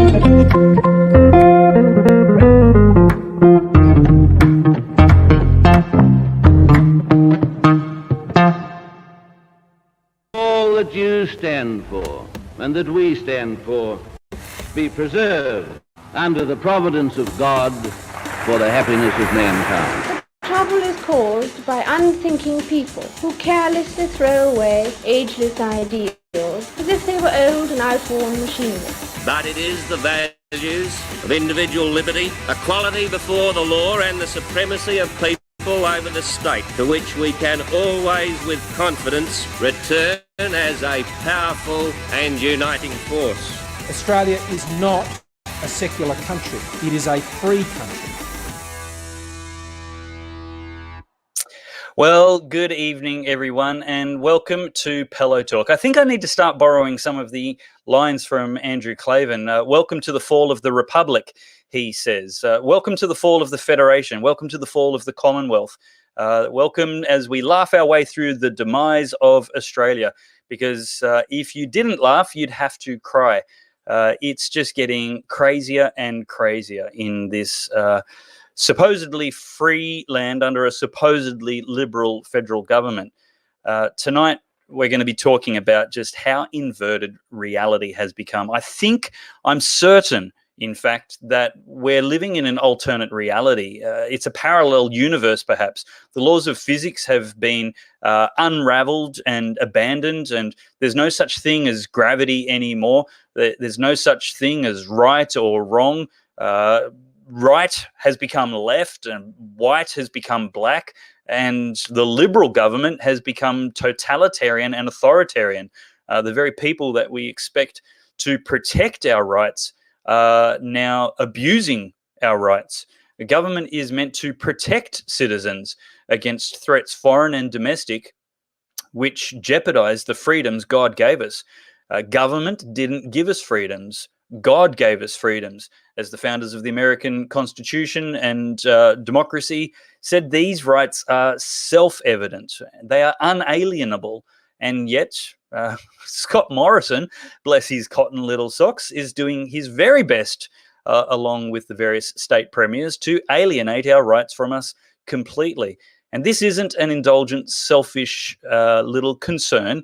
All that you stand for and that we stand for be preserved under the providence of God for the happiness of mankind. Trouble is caused by unthinking people who carelessly throw away ageless ideals as if they were old and outworn machinery. But it is the values of individual liberty, equality before the law and the supremacy of people over the state to which we can always with confidence return as a powerful and uniting force. Australia is not a secular country. It is a free country. Well, good evening, everyone, and welcome to Pellowe Talk. I think I need to start borrowing some of the lines from Andrew Clavin. Welcome to the fall of the Republic, he says. Welcome to the fall of the Federation. Welcome to the fall of the Commonwealth. Welcome as we laugh our way through the demise of Australia, because if you didn't laugh, you'd have to cry. It's just getting crazier and crazier in this supposedly free land under a supposedly liberal federal government. Tonight, we're going to be talking about just how inverted reality has become. I'm certain, in fact, that we're living in an alternate reality. It's a parallel universe, perhaps. The laws of physics have been unraveled and abandoned, and there's no such thing as gravity anymore. There's no such thing as right or wrong. Right has become left and white has become black, and the liberal government has become totalitarian and authoritarian. The very people that we expect to protect our rights are now abusing our rights. The government is meant to protect citizens against threats, foreign and domestic, which jeopardize the freedoms God gave us. Government didn't give us freedoms. God gave us freedoms. As the founders of the American Constitution and democracy said, these rights are self-evident. They are unalienable. And yet, Scott Morrison, bless his cotton little socks, is doing his very best, along with the various state premiers, to alienate our rights from us completely. And this isn't an indulgent, selfish little concern.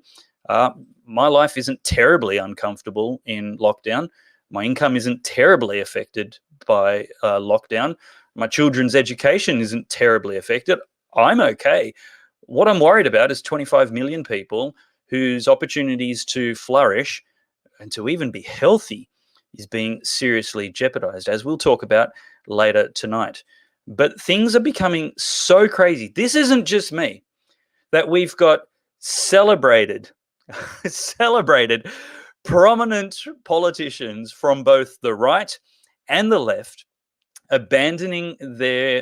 My life isn't terribly uncomfortable in lockdown. My income isn't terribly affected by lockdown. My children's education isn't terribly affected. I'm okay. What I'm worried about is 25 million people whose opportunities to flourish and to even be healthy is being seriously jeopardized, as we'll talk about later tonight. But things are becoming so crazy. This isn't just me, that we've got celebrated prominent politicians from both the right and the left abandoning their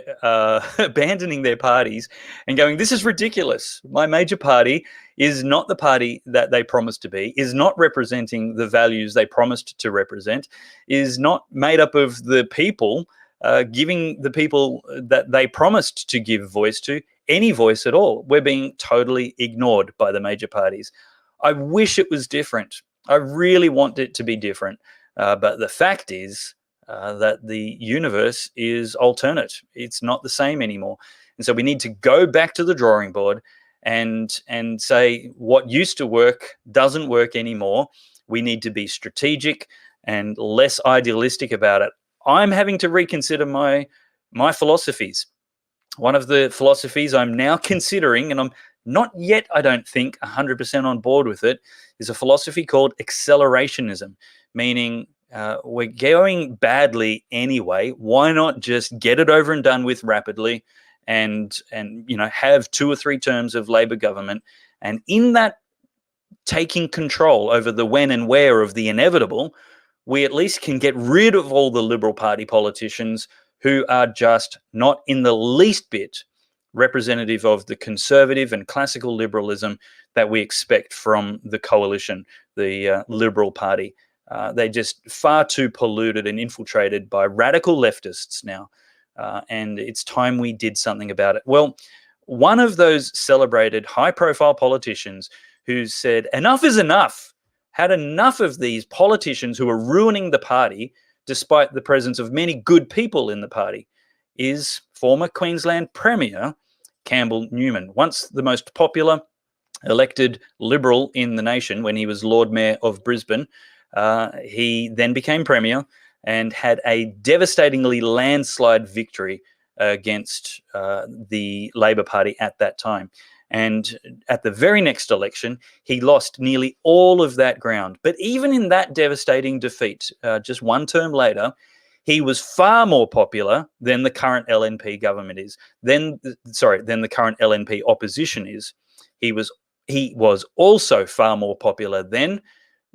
parties and going, this is ridiculous. My major party is not the party that they promised to be, is not representing the values they promised to represent, is not made up of the people, giving the people that they promised to give voice to any voice at all. We're being totally ignored by the major parties. I wish it was different. I really want it to be different. But the fact is that the universe is alternate. It's not the same anymore. And so we need to go back to the drawing board and say what used to work doesn't work anymore. We need to be strategic and less idealistic about it. I'm having to reconsider my philosophies. One of the philosophies I'm now considering, and I'm not yet, I don't think, 100% on board with it, is a philosophy called accelerationism, meaning we're going badly anyway. Why not just get it over and done with rapidly and have 2 or 3 terms of Labor government, and in that taking control over the when and where of the inevitable, we at least can get rid of all the Liberal Party politicians who are just not in the least bit representative of the conservative and classical liberalism that we expect from the coalition, the Liberal Party. They're just far too polluted and infiltrated by radical leftists now, and it's time we did something about it. Well, one of those celebrated high-profile politicians who said enough is enough, had enough of these politicians who are ruining the party despite the presence of many good people in the party, is former Queensland Premier Campbell Newman, once the most popular elected Liberal in the nation when he was Lord Mayor of Brisbane. He then became Premier and had a devastatingly landslide victory against the Labor Party at that time. And at the very next election, he lost nearly all of that ground. But even in that devastating defeat, just one term later, he was far more popular than the current LNP government is. Than the current LNP opposition is. He was also far more popular then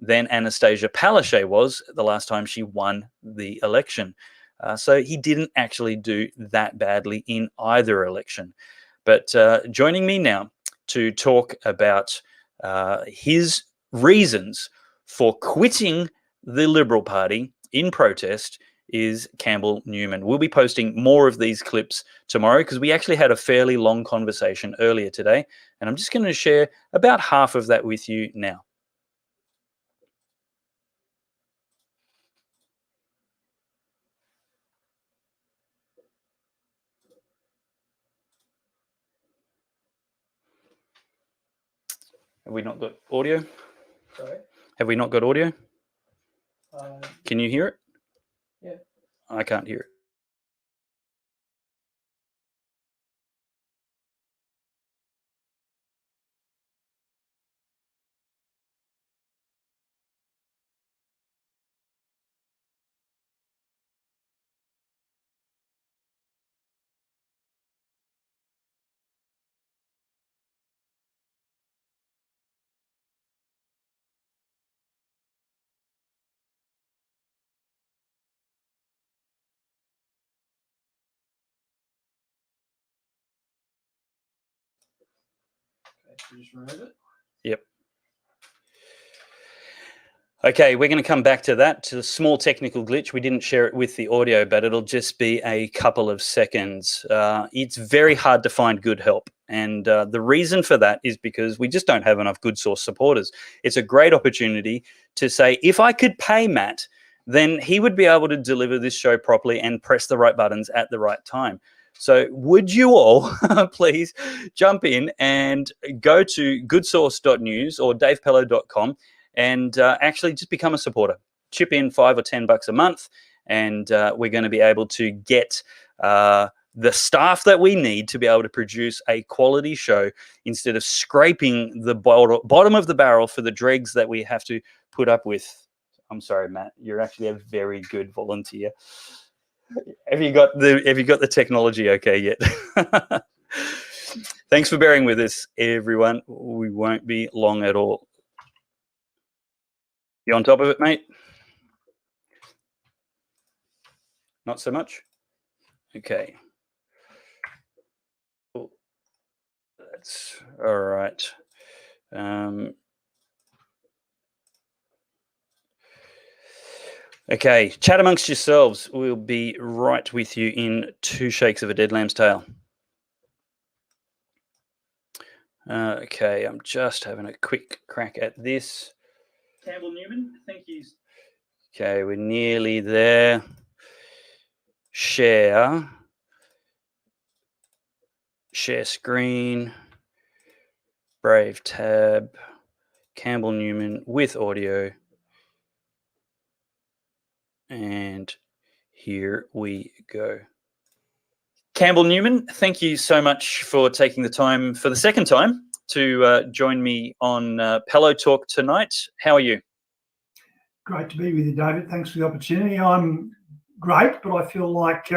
than Anastasia Palaszczuk was the last time she won the election. So he didn't actually do that badly in either election. But joining me now to talk about his reasons for quitting the Liberal Party in protest is Campbell Newman. We'll be posting more of these clips tomorrow because we actually had a fairly long conversation earlier today, and I'm just going to share about half of that with you now. Have we not got audio? Sorry? Have we not got audio? Can you hear it? Yeah. I can't hear it. Just remove it. Yep. Okay, we're going to come back to that, to a small technical glitch. We didn't share it with the audio, but it'll just be a couple of seconds. It's very hard to find good help. And the reason for that is because we just don't have enough good source supporters. It's a great opportunity to say, if I could pay Matt, then he would be able to deliver this show properly and press the right buttons at the right time. So would you all please jump in and go to goodsource.news or davepellowe.com and actually just become a supporter. Chip in $5 or $10 a month, and we're going to be able to get the staff that we need to be able to produce a quality show instead of scraping the bottom of the barrel for the dregs that we have to put up with. I'm sorry, Matt, you're actually a very good volunteer. Have you got the technology okay yet? Thanks for bearing with us, everyone. We won't be long at all. You on top of it, mate? Not so much? Okay. Oh, that's all right. Okay, chat amongst yourselves. We'll be right with you in 2 shakes of a dead lamb's tail. Okay, I'm just having a quick crack at this. Campbell Newman, thank you. Okay, we're nearly there. Share screen, Brave tab, Campbell Newman with audio. And here we go. Campbell Newman, thank you so much for taking the time for the second time to join me on Pellowe Talk tonight. How are you? Great to be with you, David. Thanks for the opportunity. I'm great, but I feel like,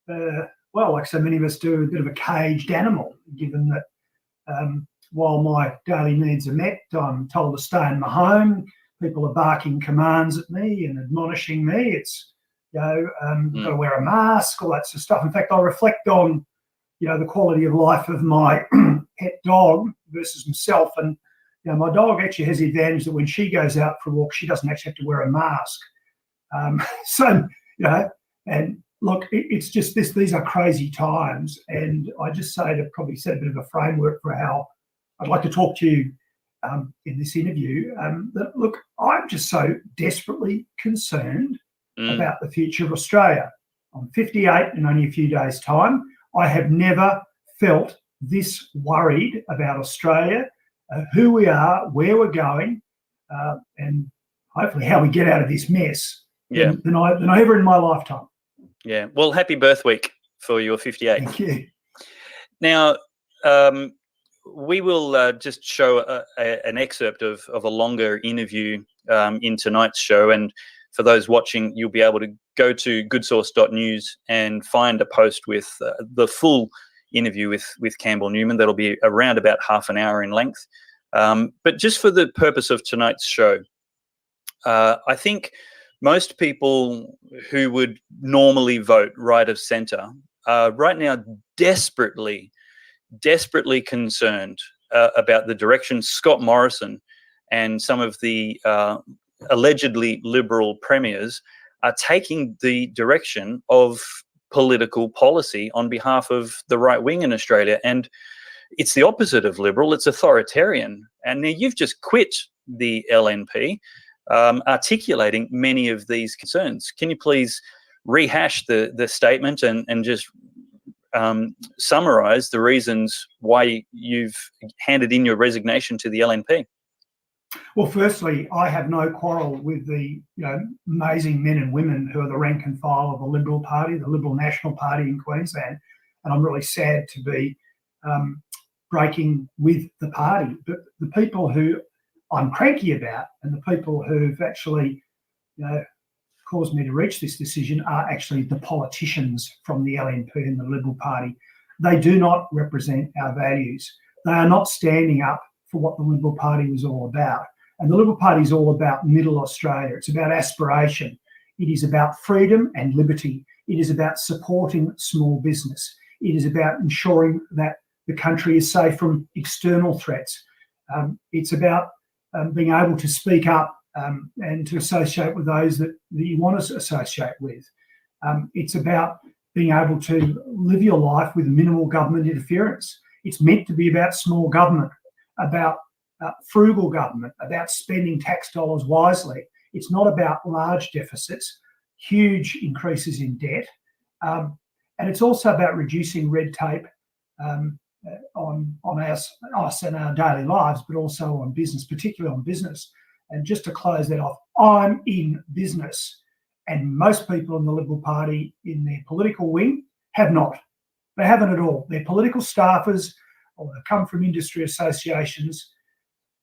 like so many of us do, a bit of a caged animal, given that while my daily needs are met, I'm told to stay in my home. People are barking commands at me and admonishing me. It's, got to wear a mask, all that sort of stuff. In fact, I reflect on, the quality of life of my pet dog versus myself. And, my dog actually has the advantage that when she goes out for a walk, she doesn't actually have to wear a mask. And look, it's just this. These are crazy times. And I just say to probably set a bit of a framework for how I'd like to talk to you in this interview, that, look, I'm just so desperately concerned about the future of Australia. I'm 58 in only a few days' time. I have never felt this worried about Australia, who we are, where we're going, and hopefully how we get out of this mess than I ever in my lifetime. Yeah. Well, happy birth week for your 58th. Thank you. Now, we will just show an excerpt of a longer interview in tonight's show. And for those watching, you'll be able to go to goodsource.news and find a post with the full interview with Campbell Newman. That'll be around about half an hour in length. But just for the purpose of tonight's show, I think most people who would normally vote right of centre are right now desperately concerned about the direction Scott Morrison and some of the allegedly liberal premiers are taking the direction of political policy on behalf of the right wing in Australia. And it's the opposite of liberal, it's authoritarian. And now you've just quit the LNP, articulating many of these concerns. Can you please rehash the statement and just summarise the reasons why you've handed in your resignation to the LNP? Well, firstly, I have no quarrel with the amazing men and women who are the rank and file of the Liberal Party, the Liberal National Party in Queensland, and I'm really sad to be breaking with the party. But the people who I'm cranky about and the people who've actually caused me to reach this decision are actually the politicians from the LNP and the Liberal Party. They do not represent our values. They are not standing up for what the Liberal Party was all about. And the Liberal Party is all about middle Australia. It's about aspiration. It is about freedom and liberty. It is about supporting small business. It is about ensuring that the country is safe from external threats. It's about being able to speak up and to associate with those that you want to associate with. It's about being able to live your life with minimal government interference. It's meant to be about small government, about frugal government, about spending tax dollars wisely. It's not about large deficits, huge increases in debt. And it's also about reducing red tape on us and our daily lives, but also on business, particularly on business. And just to close that off, I'm in business, and most people in the Liberal Party in their political wing have not. They haven't at all. They're political staffers or they come from industry associations,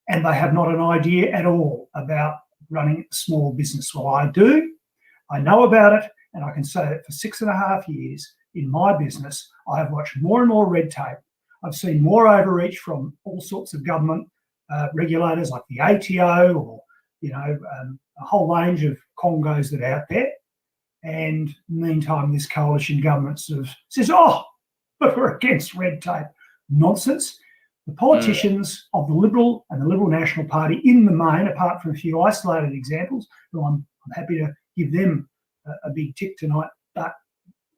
and they have not an idea at all about running a small business. Well, I do. I know about it, and I can say that for 6.5 years in my business, I have watched more and more red tape. I've seen more overreach from all sorts of government regulators like the ATO or, a whole range of Congos that are out there. And meantime, this coalition government sort of says, but we're against red tape. Nonsense. The politicians of the Liberal and the Liberal National Party in the main, apart from a few isolated examples, who I'm happy to give them a big tick tonight, but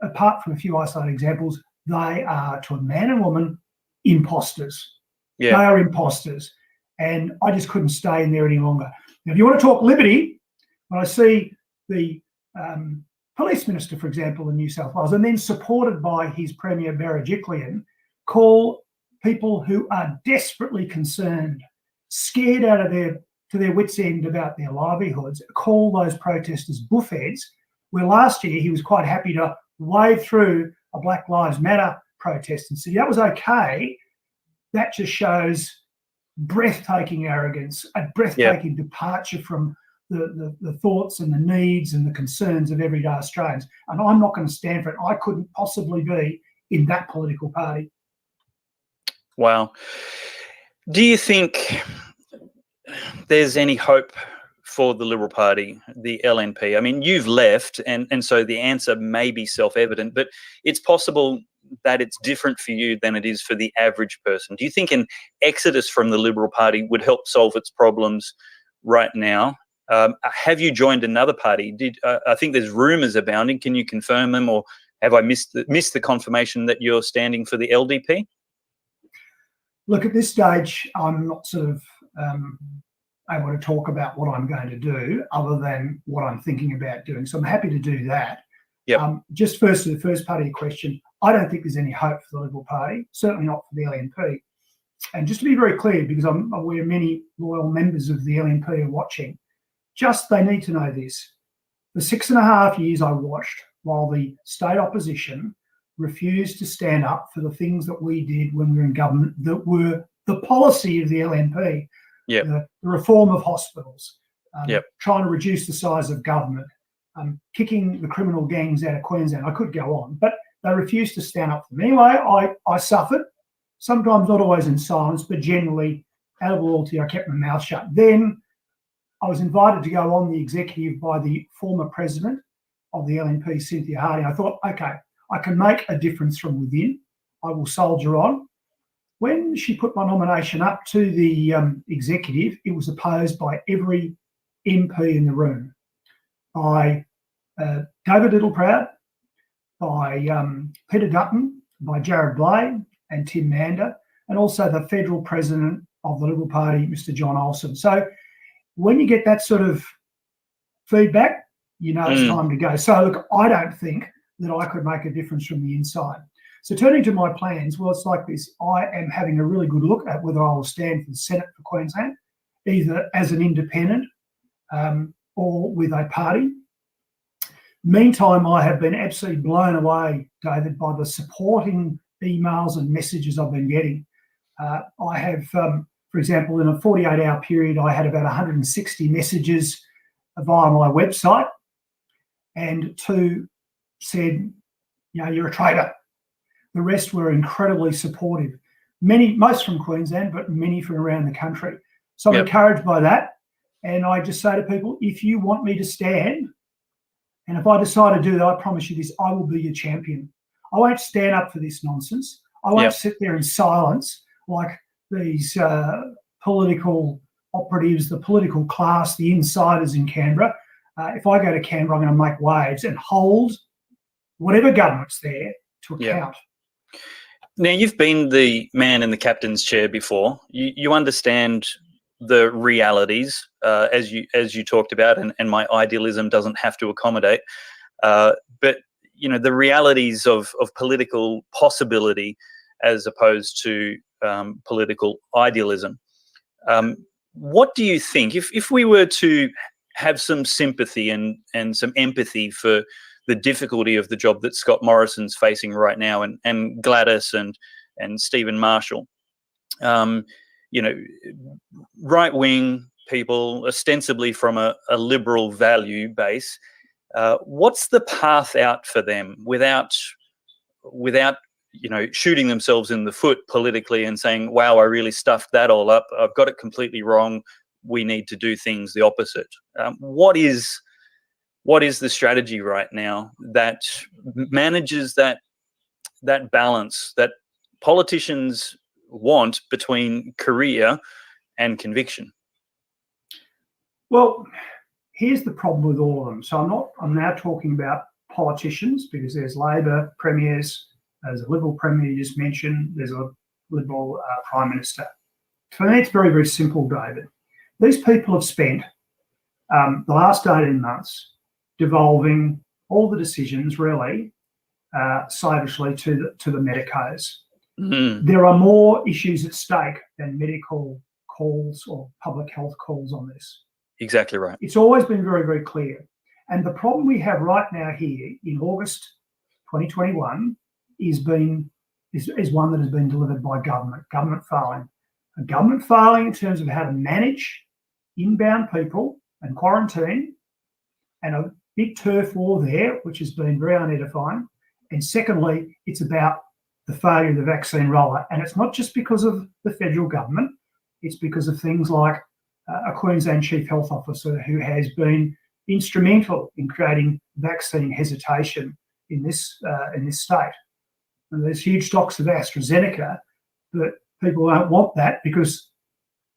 apart from a few isolated examples, they are, to a man and woman, imposters. Yeah. They are imposters. And I just couldn't stay in there any longer. Now, if you want to talk liberty, when I see the police minister, for example, in New South Wales, and then supported by his Premier Berejiklian, call people who are desperately concerned, scared out of their wits' end about their livelihoods, call those protesters buffheads, where last year he was quite happy to wade through a Black Lives Matter protest and say that was okay. That just shows breathtaking arrogance, a breathtaking departure from the thoughts and the needs and the concerns of everyday Australians. And I'm not going to stand for it. I couldn't possibly be in that political party. Wow. Do you think there's any hope for the Liberal Party, the LNP? I mean, you've left, and so the answer may be self-evident, but it's possible that it's different for you than it is for the average person. Do you think an exodus from the Liberal Party would help solve its problems right now? Have you joined another party? I think there's rumours abounding. Can you confirm them, or have I missed the confirmation that you're standing for the LDP? Look, at this stage, I'm not sort of able to talk about what I'm going to do other than what I'm thinking about doing. So I'm happy to do that. Yep. Just first to the first part of your question, I don't think there's any hope for the Liberal Party, certainly not for the LNP. And just to be very clear, because I'm aware many loyal members of the LNP are watching, just they need to know this. The 6.5 years I watched while the state opposition refused to stand up for the things that we did when we were in government that were the policy of the LNP, Yep. the reform of hospitals, Yep. trying to reduce the size of government, kicking the criminal gangs out of Queensland. I could go on, but they refused to stand up for me. Anyway, I suffered, sometimes not always in silence, but generally out of loyalty, I kept my mouth shut. Then I was invited to go on the executive by the former president of the LNP, Cynthia Harding. I thought, okay, I can make a difference from within. I will soldier on. When she put my nomination up to the executive, it was opposed by every MP in the room, by David Littleproud, by Peter Dutton, by Jared Blade and Tim Mander, and also the federal president of the Liberal Party, Mr. John Olsen. So when you get that sort of feedback, you know it's time to go. So look, I don't think that I could make a difference from the inside. So turning to my plans, well, it's like this. I am having a really good look at whether I will stand for the Senate for Queensland, either as an independent or with a party. Meantime, I have been absolutely blown away, David, by the supporting emails and messages I've been getting. I have, for example, in a 48-hour period, I had about 160 messages via my website, and 2 said, you know, you're a traitor. The rest were incredibly supportive. Most from Queensland, but many from around the country. So I'm encouraged by that. And I just say to people, if you want me to stand, and if I decide to do that, I promise you this, I will be your champion. I won't stand up for this nonsense. I won't sit there in silence like these political operatives, the political class, the insiders in Canberra. If I go to Canberra, I'm going to make waves and hold whatever government's there to account. Now, you've been the man in the captain's chair before. You understand the realities, as you talked about, and my idealism doesn't have to accommodate. But you know, the realities of political possibility as opposed to political idealism. What do you think, if we were to have some sympathy and some empathy for the difficulty of the job that Scott Morrison's facing right now, and Gladys and Stephen Marshall, you know, right-wing people, ostensibly from a liberal value base, what's the path out for them without you know, shooting themselves in the foot politically and saying, wow, I really stuffed that all up, I've got it completely wrong, we need to do things the opposite? What is the strategy right now that manages that balance that politicians want between career and conviction? Well, here's the problem with all of them. So I'm now talking about politicians, because there's Labor premiers, there's a Liberal premier you just mentioned, there's a Liberal Prime Minister. For me, it's very, very simple, David. These people have spent the last 18 months devolving all the decisions, really, slavishly to the medicos. There are more issues at stake than medical calls or public health calls on this. Exactly right. It's always been very, very clear. And the problem we have right now here in August 2021 is one that has been delivered by government failing. A government failing in terms of how to manage inbound people and quarantine, and a big turf war there, which has been very unedifying. And secondly, it's about the failure of the vaccine rollout. And it's not just because of the federal government, it's because of things like a Queensland Chief Health Officer who has been instrumental in creating vaccine hesitation in this state. And there's huge stocks of AstraZeneca, but people don't want that because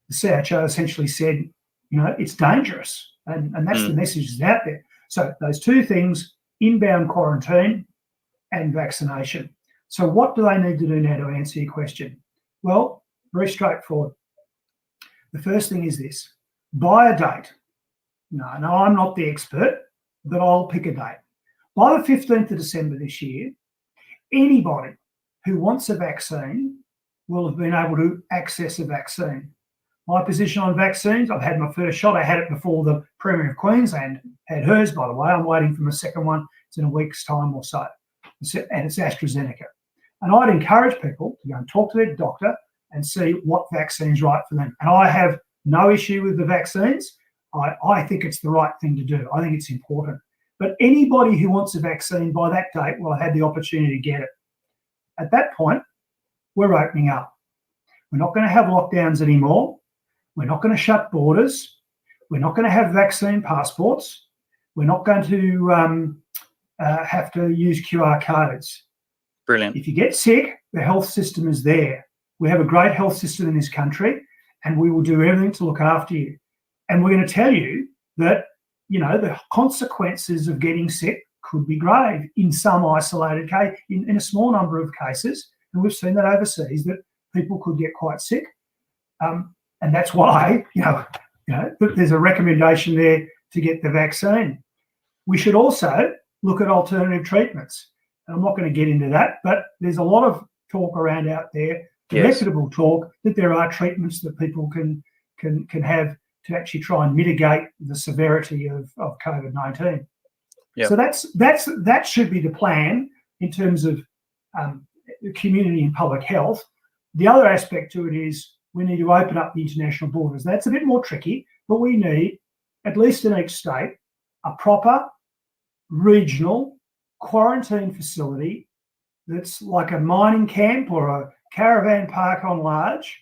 the CHO essentially said, you know, it's dangerous. And that's the message that's out there. So those two things, inbound quarantine and vaccination. So what do they need to do now to answer your question? Well, very straightforward. The first thing is this. by a date. No, I'm not the expert, but I'll pick a date. By the 15th of December this year, anybody who wants a vaccine will have been able to access a vaccine. My position on vaccines, I've had my first shot. I had it before the Premier of Queensland had hers, by the way. I'm waiting for my second one. It's in a week's time or so. And it's AstraZeneca. And I'd encourage people to go and talk to their doctor and see what vaccine's right for them. And I have no issue with the vaccines. I think it's the right thing to do. I think it's important. But anybody who wants a vaccine by that date will have had the opportunity to get it. At that point, we're opening up. We're not going to have lockdowns anymore. We're not going to shut borders. We're not going to have vaccine passports. We're not going to have to use QR codes. Brilliant. If you get sick, the health system is there. We have a great health system in this country, and we will do everything to look after you. And we're going to tell you that, you know, the consequences of getting sick could be grave in some isolated case, in a small number of cases. And we've seen that overseas, that people could get quite sick. And that's why, you know, there's a recommendation there to get the vaccine. We should also look at alternative treatments. And I'm not going to get into that, but there's a lot of talk around out there, reputable talk, that there are treatments that people can have to actually try and mitigate the severity of COVID-19. Yep. So that should be the plan in terms of community and public health. The other aspect to it is we need to open up the international borders. That's a bit more tricky, but we need, at least in each state, a proper regional quarantine facility that's like a mining camp or a caravan park on large,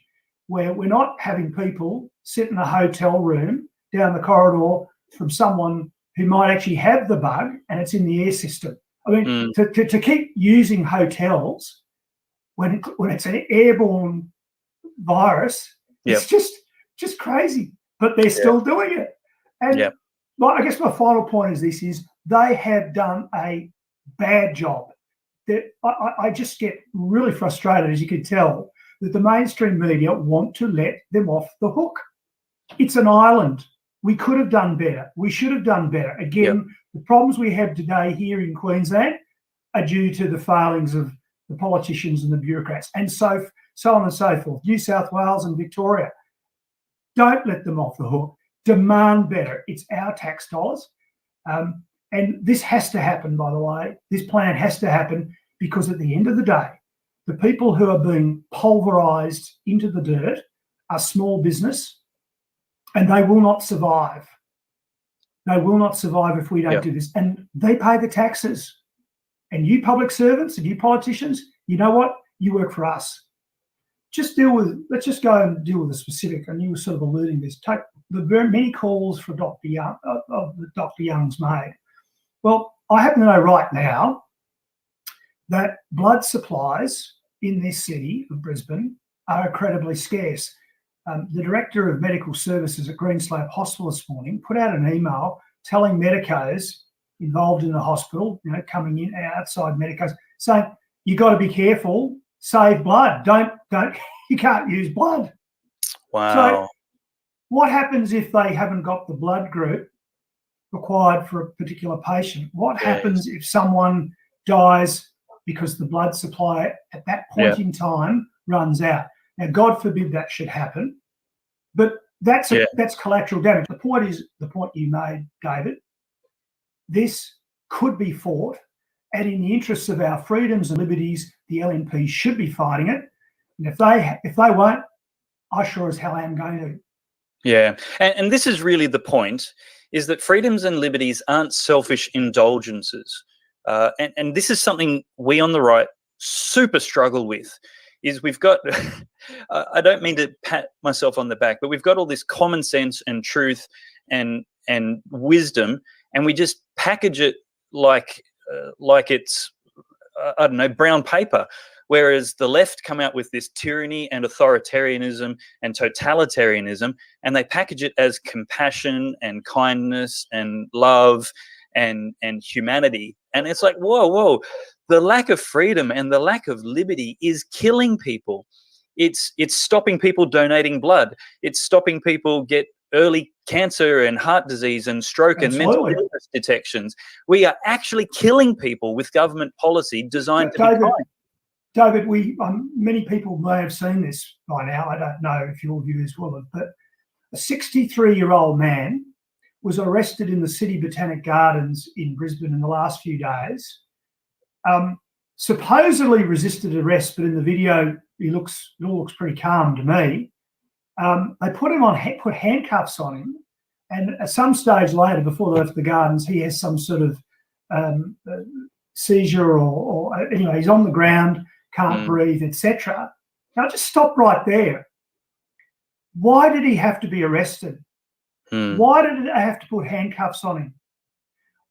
where we're not having people sit in a hotel room down the corridor from someone who might actually have the bug and it's in the air system. I mean, to keep using hotels when it's an airborne virus, it's just crazy. But they're still doing it. And I guess my final point is this: is they have done a bad job. I just get really frustrated, as you can tell, that the mainstream media want to let them off the hook. It's an island. We could have done better. We should have done better. Again, the problems we have today here in Queensland are due to the failings of the politicians and the bureaucrats, and so on and so forth. New South Wales and Victoria. Don't let them off the hook. Demand better. It's our tax dollars. And this has to happen, by the way. This plan has to happen because at the end of the day, the people who are being pulverised into the dirt are small business, and they will not survive. They will not survive if we don't do this. And they pay the taxes. And you public servants and you politicians, you know what? You work for us. Let's just go and deal with the specific. And you were sort of alluding to this. Take the very many calls for Dr. Young's made. Well, I happen to know right now that blood supplies in this city of Brisbane are incredibly scarce. The Director of Medical Services at Greenslope Hospital this morning put out an email telling medicos involved in the hospital, coming in outside medicos, saying, you got to be careful, save blood. Don't, you can't use blood. Wow. So what happens if they haven't got the blood group required for a particular patient? What happens if someone dies because the blood supply at that point in time runs out? Now, God forbid that should happen, but that's collateral damage. The point you made, David. This could be fought, and in the interests of our freedoms and liberties, the LNP should be fighting it. And if they won't, I sure as hell am going to. Yeah, and this is really the point: is that freedoms and liberties aren't selfish indulgences, and this is something we on the right super struggle with. Is we've got, I don't mean to pat myself on the back, but we've got all this common sense and truth and wisdom, and we just package it like it's, I don't know, brown paper. Whereas the left come out with this tyranny and authoritarianism and totalitarianism, and they package it as compassion and kindness and love and humanity. And it's like, whoa. The lack of freedom and the lack of liberty is killing people. It's stopping people donating blood. It's stopping people get early cancer and heart disease and stroke and mental illness detections. We are actually killing people with government policy designed to be kind. David, many people may have seen this by now. I don't know if your viewers will have, but a 63-year-old man was arrested in the City Botanic Gardens in Brisbane in the last few days. Supposedly resisted arrest, but in the video it all looks pretty calm to me. They put handcuffs on him, and at some stage later, before they left the gardens, he has some sort of seizure, or anyway, he's on the ground, can't breathe, etc. Now, just stop right there. Why did he have to be arrested? Why did they have to put handcuffs on him?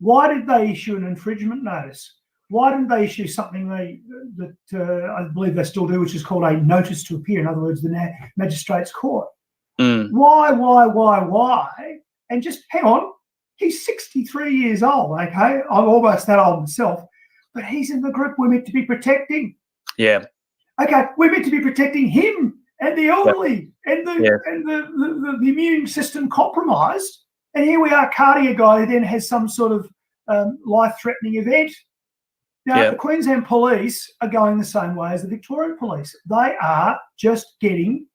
Why did they issue an infringement notice? Why didn't they issue something that I believe they still do, which is called a notice to appear? In other words, the magistrate's court. Why? And just hang on, he's 63 years old, okay? I'm almost that old myself, but he's in the group we're meant to be protecting. Yeah. Okay, we're meant to be protecting him and the elderly and the immune system compromised. And here we are, cardiac guy who then has some sort of life-threatening event. Now, the Queensland police are going the same way as the Victorian police. They are just getting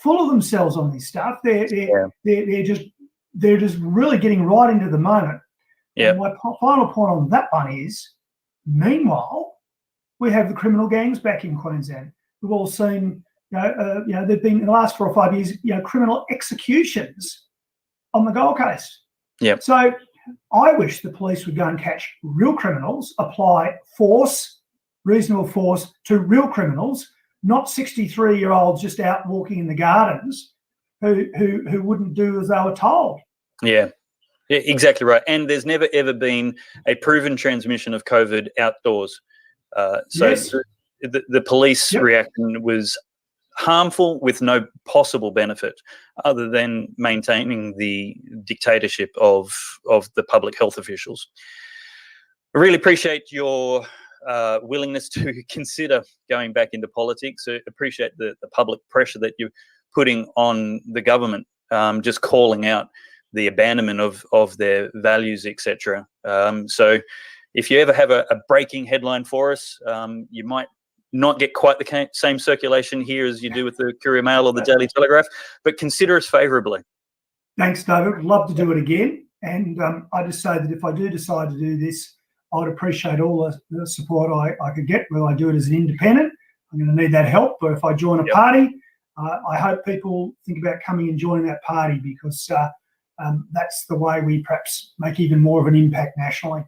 full of themselves on this stuff. They're just really getting right into the moment. And my final point on that one is, meanwhile, we have the criminal gangs back in Queensland. We've all seen, there've been in the last 4 or 5 years, criminal executions on the Gold Coast. Yeah. So I wish the police would go and catch real criminals, apply force, reasonable force to real criminals, not 63-year-olds just out walking in the gardens who wouldn't do as they were told. Yeah, exactly right. And there's never, ever been a proven transmission of COVID outdoors. The police reaction was harmful with no possible benefit other than maintaining the dictatorship of the public health officials. I really appreciate your willingness to consider going back into politics. I appreciate the public pressure that you're putting on the government, just calling out the abandonment of their values, etc. So if you ever have a breaking headline for us, you might not get quite the same circulation here as you do with the Courier Mail or the Daily Telegraph, but consider us favourably. Thanks, David. I'd love to do it again. And I just say that if I do decide to do this, I would appreciate all the support I could get, whether I do it as an independent. I'm going to need that help. But if I join a party, I hope people think about coming and joining that party, because that's the way we perhaps make even more of an impact nationally.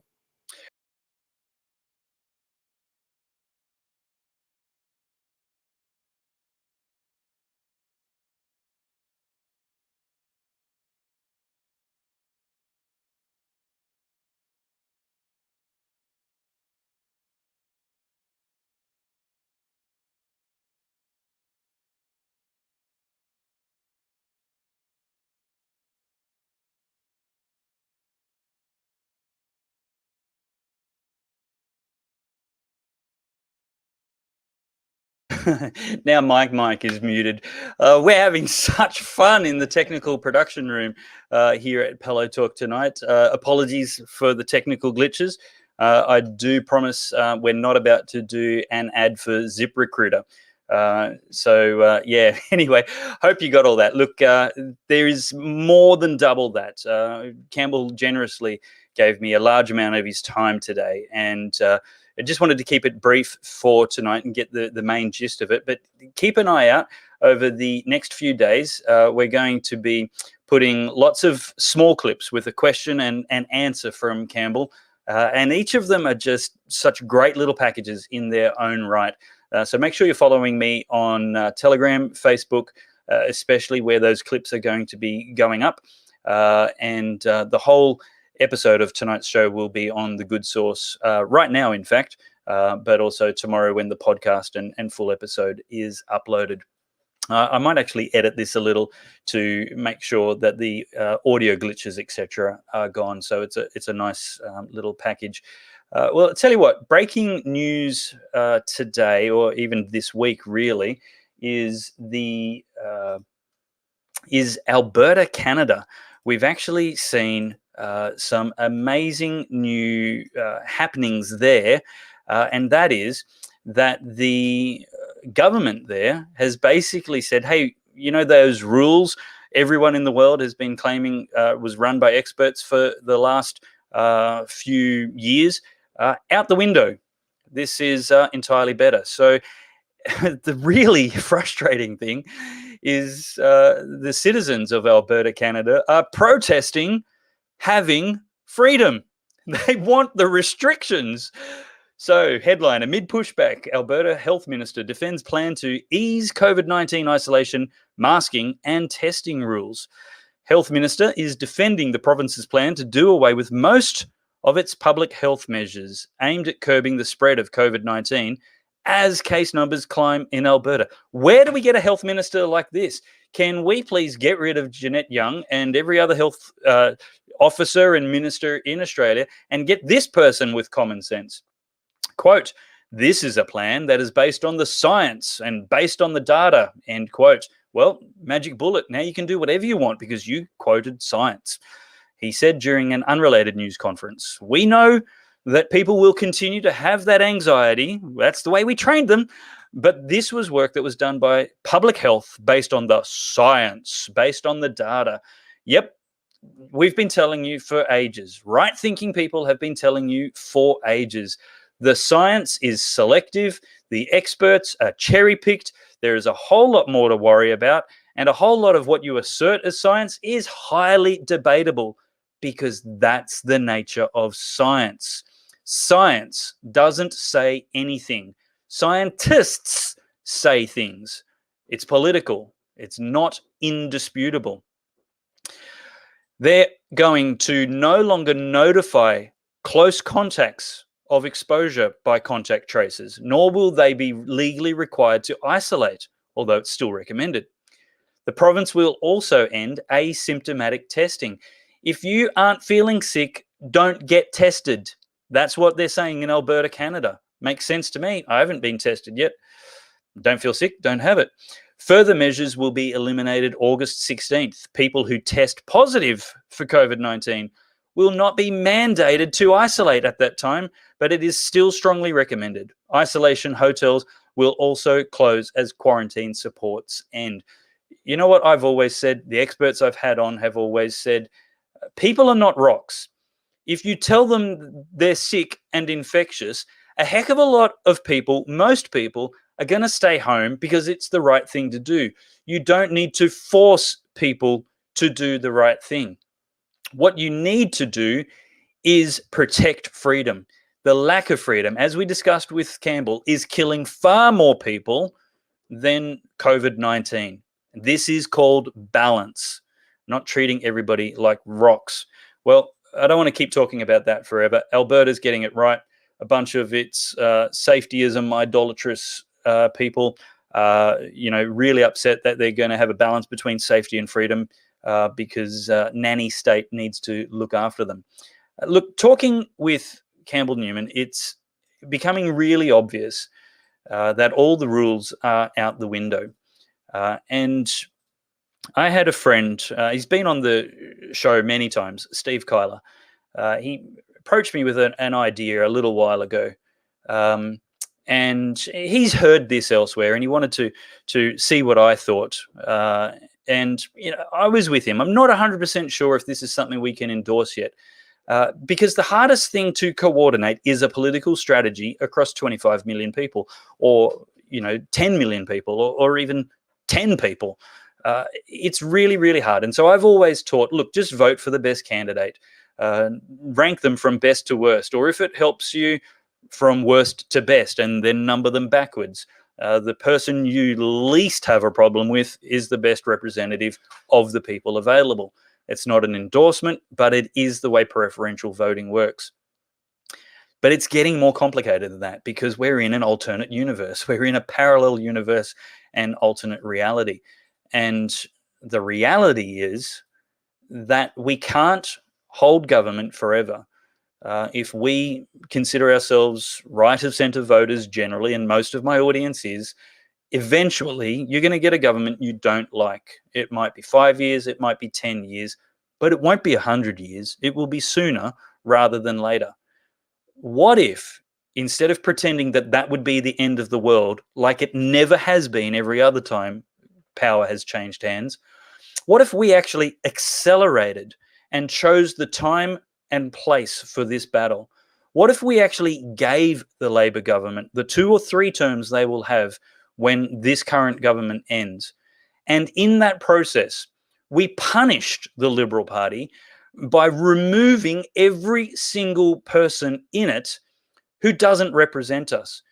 Now Mike is muted. We're having such fun in the technical production room here at Pellowe Talk tonight. Apologies for the technical glitches. I do promise we're not about to do an ad for ZipRecruiter. Anyway, hope you got all that. Look, there is more than double that. Campbell generously gave me a large amount of his time today, and I just wanted to keep it brief for tonight and get the main gist of it. But keep an eye out over the next few days. We're going to be putting lots of small clips with a question and an answer from Campbell. And each of them are just such great little packages in their own right. So make sure you're following me on Telegram, Facebook, especially where those clips are going to be going up. And the whole episode of tonight's show will be on the Good Source right now, in fact, but also tomorrow when the podcast and full episode is uploaded. I might actually edit this a little to make sure that the audio glitches, etc., are gone. So it's a nice little package. Well, I'll tell you what, breaking news today, or even this week really, is the is Alberta, Canada. We've actually seen some amazing new happenings there, and that is that the government there has basically said, hey, you know, those rules everyone in the world has been claiming was run by experts for the last few years, out the window. This is entirely better. So the really frustrating thing is the citizens of Alberta, Canada, are protesting having freedom. They want the restrictions. So, headline, amid pushback, Alberta Health Minister defends plan to ease COVID-19 isolation, masking and testing rules. Health Minister is defending the province's plan to do away with most of its public health measures aimed at curbing the spread of COVID-19 as case numbers climb in Alberta. Where do we get a health minister like this? Can we please get rid of Jeanette Young and every other health officer and minister in Australia and get this person with common sense? Quote, this is a plan that is based on the science and based on the data, end quote. Well, magic bullet. Now you can do whatever you want because you quoted science. He said during an unrelated news conference, we know that people will continue to have that anxiety. That's the way we trained them. But this was work that was done by public health based on the science, based on the data. Yep, we've been telling you for ages. Right-thinking people have been telling you for ages. The science is selective. The experts are cherry-picked. There is a whole lot more to worry about. And a whole lot of what you assert as science is highly debatable because that's the nature of science. Science doesn't say anything. Scientists say things. It's political. It's not indisputable. They're going to no longer notify close contacts of exposure by contact tracers, nor will they be legally required to isolate, although it's still recommended. The province will also end asymptomatic testing. If you aren't feeling sick, don't get tested. That's what they're saying in Alberta, Canada. Makes sense to me. I haven't been tested yet. Don't feel sick, don't have it. Further measures will be eliminated August 16th. People who test positive for COVID-19 will not be mandated to isolate at that time, but it is still strongly recommended. Isolation hotels will also close as quarantine supports end. You know what I've always said? The experts I've had on have always said, people are not rocks. If you tell them they're sick and infectious, a heck of a lot of people, most people, are going to stay home because it's the right thing to do. You don't need to force people to do the right thing. What you need to do is protect freedom. The lack of freedom, as we discussed with Campbell, is killing far more people than COVID-19. This is called balance, not treating everybody like rocks. Well, I don't want to keep talking about that forever. Alberta's getting it right. A bunch of its safetyism, idolatrous people, really upset that they're going to have a balance between safety and freedom because nanny state needs to look after them. Look, talking with Campbell Newman, it's becoming really obvious that all the rules are out the window. And I had a friend, he's been on the show many times, Steve Kyler. He approached me with an idea a little while ago. And he's heard this elsewhere and he wanted to see what I thought. And I was with him. I'm not 100% sure if this is something we can endorse yet. Because the hardest thing to coordinate is a political strategy across 25 million people or, 10 million people or even 10 people. It's really, really hard. And so I've always taught, look, just vote for the best candidate. Rank them from best to worst. Or if it helps you, from worst to best, and then number them backwards. The person you least have a problem with is the best representative of the people available. It's not an endorsement, but it is the way preferential voting works. But it's getting more complicated than that because we're in an alternate universe. We're in a parallel universe and alternate reality. And the reality is that we can't hold government forever. If we consider ourselves right of centre voters generally, and most of my audience is, eventually you're going to get a government you don't like. It might be 5 years, it might be 10 years, but it won't be 100 years. It will be sooner rather than later. What if, instead of pretending that that would be the end of the world, like it never has been every other time power has changed hands, what if we actually accelerated and chose the time and place for this battle? What if we actually gave the Labor government the 2 or 3 terms they will have when this current government ends? And in that process, we punished the Liberal Party by removing every single person in it who doesn't represent us.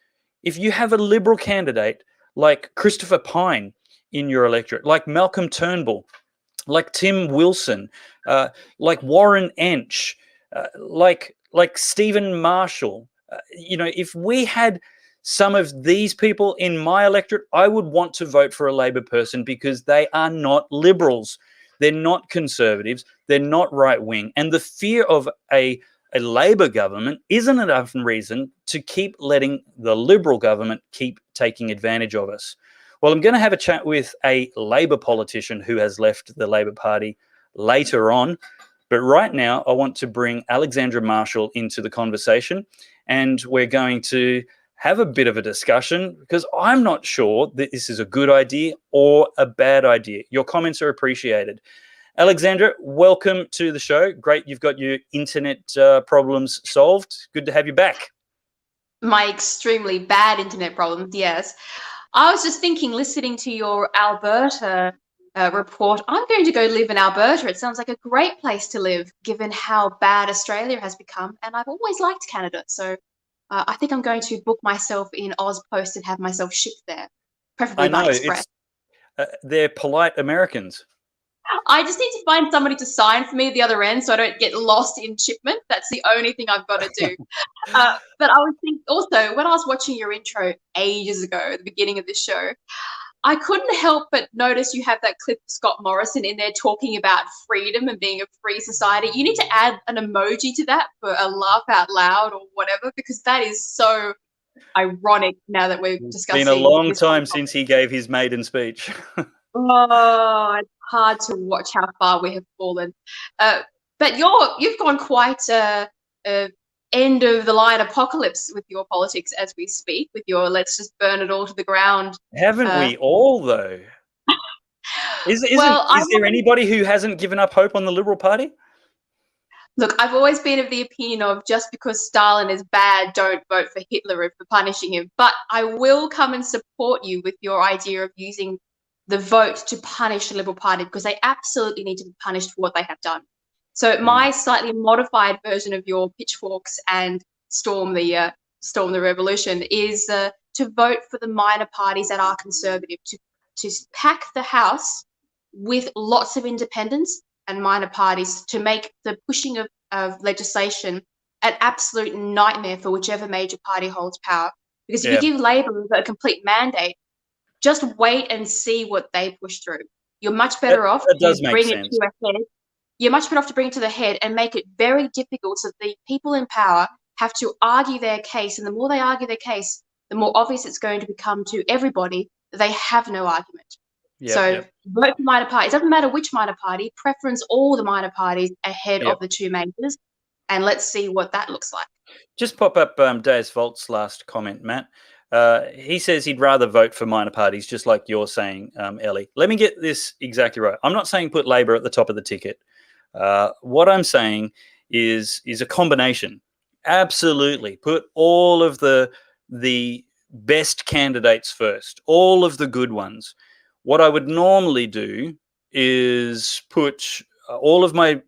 If you have a Liberal candidate like Christopher Pyne in your electorate, like Malcolm Turnbull, like Tim Wilson, like Warren Ench, like Stephen Marshall, if we had some of these people in my electorate, I would want to vote for a Labor person because they are not Liberals. They're not Conservatives. They're not right-wing. And the fear of a Labor government isn't enough reason to keep letting the Liberal government keep taking advantage of us. Well, I'm going to have a chat with a Labor politician who has left the Labor Party later on. But right now, I want to bring Alexandra Marshall into the conversation, and we're going to have a bit of a discussion because I'm not sure that this is a good idea or a bad idea. Your comments are appreciated. Alexandra, welcome to the show. Great, you've got your internet problems solved. Good to have you back. My extremely bad internet problems, yes. I was just thinking, listening to your Alberta report, I'm going to go live in Alberta. It sounds like a great place to live, given how bad Australia has become. And I've always liked Canada. So I think I'm going to book myself in Ozpost and have myself shipped there, preferably by express. They're polite Americans. I just need to find somebody to sign for me at the other end so I don't get lost in shipment. That's the only thing I've got to do. But I was thinking also, when I was watching your intro ages ago at the beginning of this show, I couldn't help but notice you have that clip of Scott Morrison in there talking about freedom and being a free society. You need to add an emoji to that for a laugh out loud or whatever, because that is so ironic now that we're discussing. It's been a long time since he gave his maiden speech. Oh, it's hard to watch how far we have fallen. But you've gone quite end of the line apocalypse with your politics as we speak, with your let's just burn it all to the ground. Haven't we all, though? Is there anybody who hasn't given up hope on the Liberal Party? Look, I've always been of the opinion of just because Stalin is bad, don't vote for Hitler for punishing him. But I will come and support you with your idea of using the vote to punish the Liberal Party, because they absolutely need to be punished for what they have done. So my slightly modified version of your pitchforks and storm the revolution is to vote for the minor parties that are conservative, to pack the House with lots of independents and minor parties to make the pushing of legislation an absolute nightmare for whichever major party holds power. Because if you give Labor a complete mandate, just wait and see what they push through. You're much better off to bring it to a head. You're much better off to bring it to the head and make it very difficult so the people in power have to argue their case. And the more they argue their case, the more obvious it's going to become to everybody that they have no argument. Vote for minor parties. It doesn't matter which minor party, preference all the minor parties ahead of the two majors. And let's see what that looks like. Just pop up Deus Volt's last comment, Matt. He says he'd rather vote for minor parties, just like you're saying, Ellie. Let me get this exactly right. I'm not saying put Labor at the top of the ticket. What I'm saying is a combination. Absolutely. Put all of the best candidates first, all of the good ones. What I would normally do is put all of my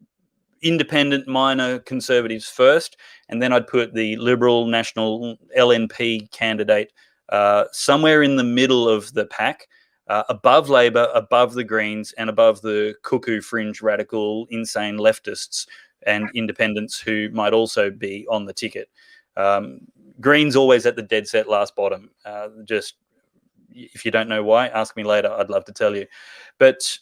independent minor Conservatives first, and then I'd put the Liberal National LNP candidate somewhere in the middle of the pack, above Labor, above the Greens, and above the cuckoo fringe radical insane leftists and independents who might also be on the ticket. Greens always at the dead set last bottom. Just if you don't know why, ask me later. I'd love to tell you. But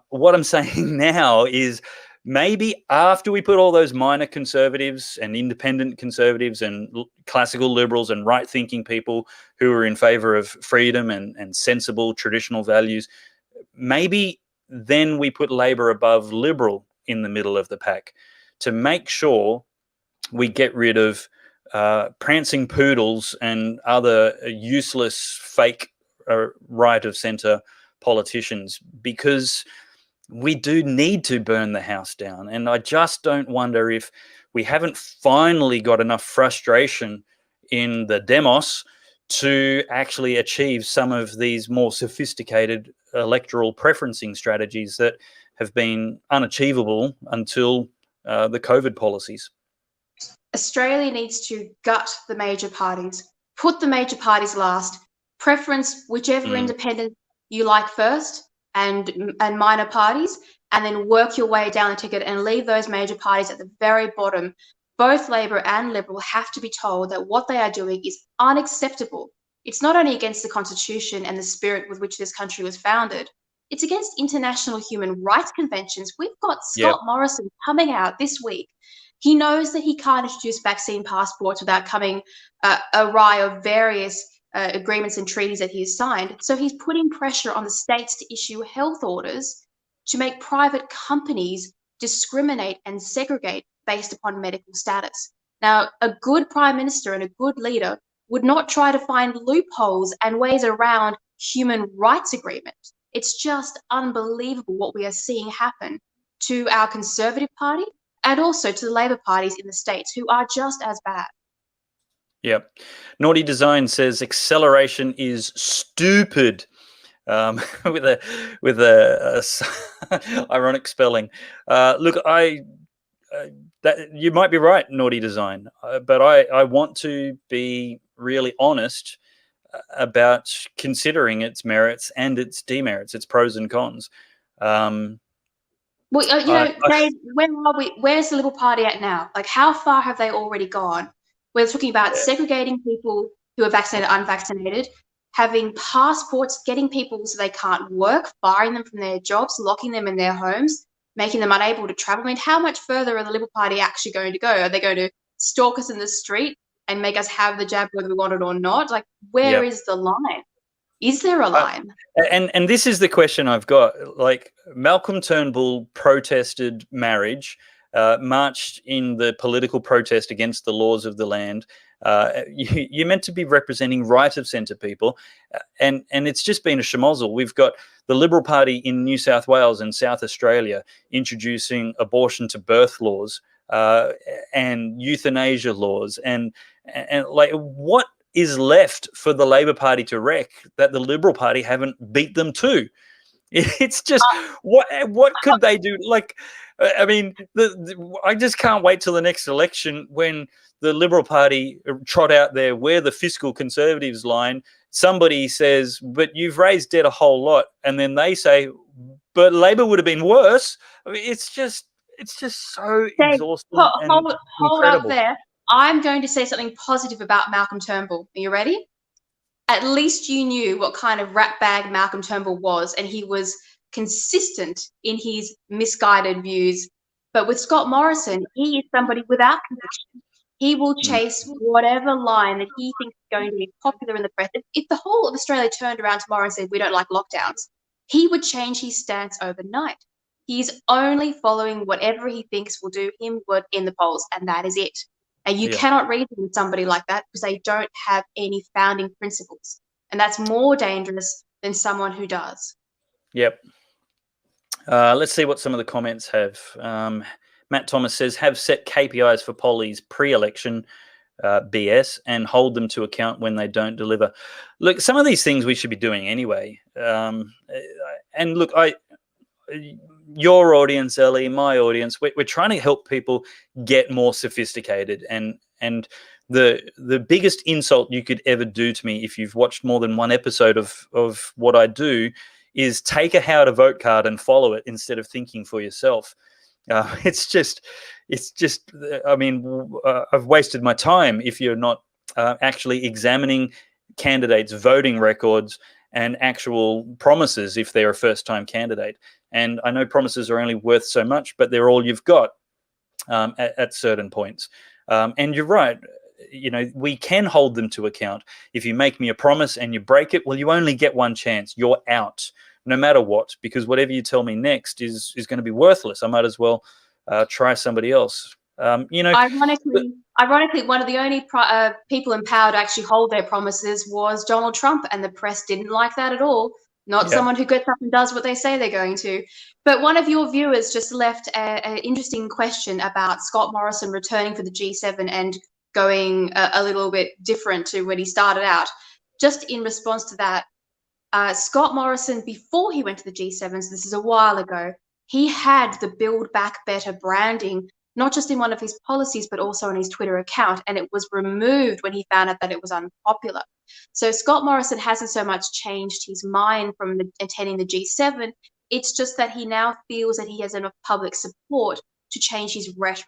what I'm saying now is maybe after we put all those minor conservatives and independent conservatives and classical liberals and right-thinking people who are in favor of freedom and sensible traditional values, maybe then we put Labor above Liberal in the middle of the pack to make sure we get rid of prancing poodles and other useless fake right of centre politicians, because we do need to burn the house down. And I just don't wonder if we haven't finally got enough frustration in the demos to actually achieve some of these more sophisticated electoral preferencing strategies that have been unachievable until the COVID policies. Australia needs to gut the major parties, put the major parties last, preference whichever independent you like first, and minor parties, and then work your way down the ticket and leave those major parties at the very bottom. Both Labor and Liberal have to be told that what they are doing is unacceptable. It's not only against the Constitution and the spirit with which this country was founded, it's against international human rights conventions. We've got Scott Morrison coming out this week. He knows that he can't introduce vaccine passports without coming awry of various agreements and treaties that he has signed. So he's putting pressure on the states to issue health orders to make private companies discriminate and segregate based upon medical status. Now, a good prime minister and a good leader would not try to find loopholes and ways around human rights agreements. It's just unbelievable what we are seeing happen to our Conservative Party and also to the Labor parties in the States, who are just as bad. Yep. Naughty Design says acceleration is stupid, with a ironic spelling. Look, that you might be right, Naughty Design, but I want to be really honest about considering its merits and its demerits, its pros and cons. Well, Dave, where's the Liberal Party at now? Like, how far have they already gone? We're talking about segregating people who are vaccinated, unvaccinated, having passports, getting people so they can't work, firing them from their jobs, locking them in their homes, making them unable to travel. I mean, how much further are the Liberal Party actually going to go? Are they going to stalk us in the street and make us have the jab whether we want it or not? Like, where is the line? Is there a line? And this is the question I've got. Like, Malcolm Turnbull protested marriage, marched in the political protest against the laws of the land. You're meant to be representing right of centre people, and it's just been a schmozzle. We've got the Liberal Party in New South Wales and South Australia introducing abortion to birth laws and euthanasia laws, and like, what is left for the Labor Party to wreck that the Liberal Party haven't beat them to? It's just what could they do? Like, I mean, I just can't wait till the next election when the Liberal Party trot out there where the fiscal Conservatives line. Somebody says, "But you've raised debt a whole lot," and then they say, "But Labor would have been worse." I mean, it's just so exhausting. Hold up there. I'm going to say something positive about Malcolm Turnbull. Are you ready? At least you knew what kind of ratbag Malcolm Turnbull was, and he was consistent in his misguided views. But with Scott Morrison, he is somebody without conviction. He will chase whatever line that he thinks is going to be popular in the press. If the whole of Australia turned around tomorrow and said, "We don't like lockdowns," he would change his stance overnight. He's only following whatever he thinks will do him good in the polls, and that is it. And you cannot reason with somebody like that because they don't have any founding principles. And that's more dangerous than someone who does. Yep. Let's see what some of the comments have. Matt Thomas says, have set KPIs for pollies pre-election, BS, and hold them to account when they don't deliver. Look, some of these things we should be doing anyway. And look, your audience, Ellie, my audience, we're trying to help people get more sophisticated. And the biggest insult you could ever do to me, if you've watched more than one episode of what I do, is take a how to vote card and follow it instead of thinking for yourself. It's just, I mean, I've wasted my time if you're not actually examining candidates' voting records and actual promises if they're a first-time candidate. And I know promises are only worth so much, but they're all you've got at certain points. And you're right. We can hold them to account. If you make me a promise and you break it, well, you only get one chance. You're out, no matter what, because whatever you tell me next is going to be worthless. I might as well try somebody else. Ironically, one of the only people in power to actually hold their promises was Donald Trump, and the press didn't like that at all. Not someone who gets up and does what they say they're going to. But one of your viewers just left an interesting question about Scott Morrison returning for the G7 and going a little bit different to when he started out. Just in response to that, Scott Morrison, before he went to the G7, so this is a while ago, he had the Build Back Better branding, not just in one of his policies, but also on his Twitter account, and it was removed when he found out that it was unpopular. So Scott Morrison hasn't so much changed his mind from attending the G7. It's just that he now feels that he has enough public support to change his rhetoric,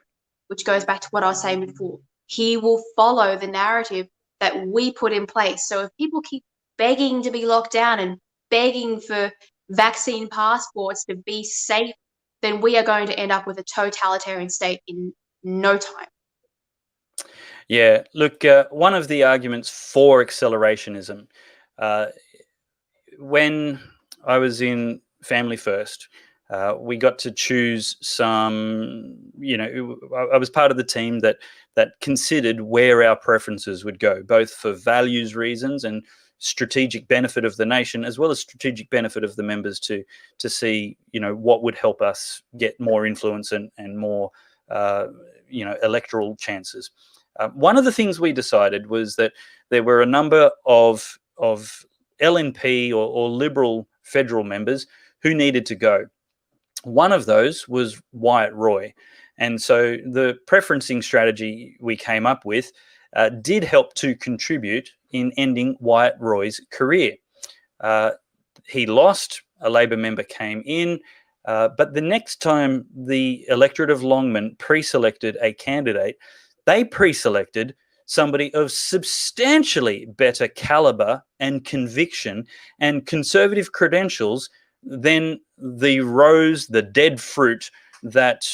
which goes back to what I was saying before. He will follow the narrative that we put in place. So if people keep begging to be locked down and begging for vaccine passports to be safe, then we are going to end up with a totalitarian state in no time. Yeah, look, one of the arguments for accelerationism, when I was in Family First, we got to choose some, I was part of the team that considered where our preferences would go, both for values reasons and strategic benefit of the nation, as well as strategic benefit of the members to see, what would help us get more influence and more, electoral chances. One of the things we decided was that there were a number of LNP or Liberal federal members who needed to go. One of those was Wyatt Roy. And so the preferencing strategy we came up with did help to contribute in ending Wyatt Roy's career. He lost, a Labor member came in, but the next time the electorate of Longman pre-selected a candidate, they pre-selected somebody of substantially better caliber and conviction and conservative credentials than the rose, the dead fruit that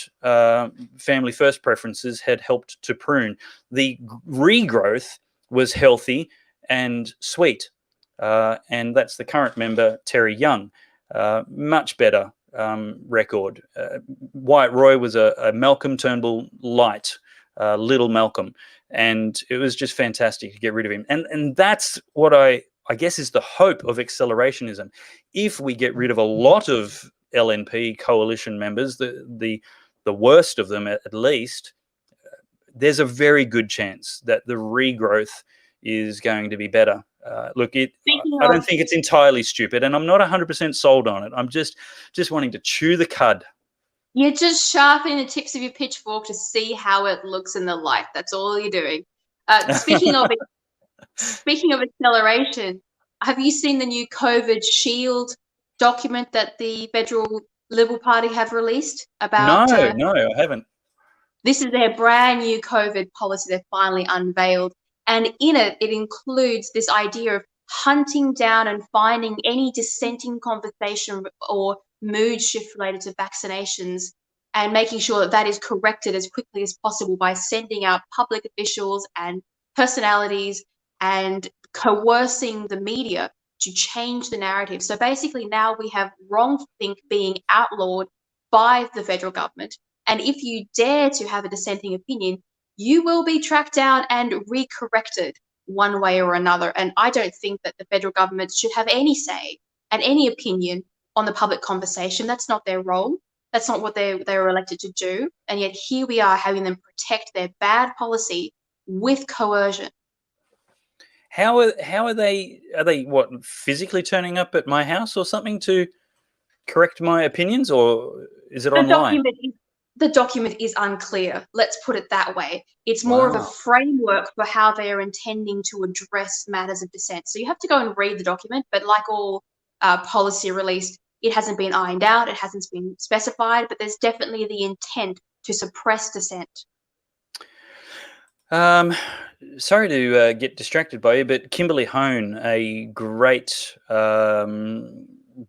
Family First preferences had helped to prune. The regrowth was healthy and sweet. And that's the current member, Terry Young. Much better record. Wyatt Roy was a Malcolm Turnbull light, little Malcolm. And it was just fantastic to get rid of him. And that's what I guess is the hope of accelerationism. If we get rid of a lot of LNP coalition members, the worst of them at least, there's a very good chance that the regrowth is going to be better. Look, I don't think it's entirely stupid, and I'm not 100% sold on it. I'm just wanting to chew the cud. You're just sharpening the tips of your pitchfork to see how it looks in the light. That's all you're doing. Speaking of acceleration, have you seen the new COVID shield document that the Federal Liberal Party have released about? No, I haven't. This is their brand new COVID policy they've finally unveiled. And in it, it includes this idea of hunting down and finding any dissenting conversation or mood shift related to vaccinations and making sure that that is corrected as quickly as possible by sending out public officials and personalities and coercing the media to change the narrative. So basically now we have wrongthink being outlawed by the federal government. And if you dare to have a dissenting opinion, you will be tracked down and recorrected one way or another. And I don't think that the federal government should have any say and any opinion on the public conversation. That's not their role. That's not what they were elected to do. And yet here we are having them protect their bad policy with coercion. How are they what, physically turning up at my house or something to correct my opinions, or is it online? The document is unclear. Let's put it that way. It's more of a framework for how they are intending to address matters of dissent. So you have to go and read the document, but like all policy released, it hasn't been ironed out, it hasn't been specified, but there's definitely the intent to suppress dissent. Sorry to get distracted by you, but Kimberly Hone, a great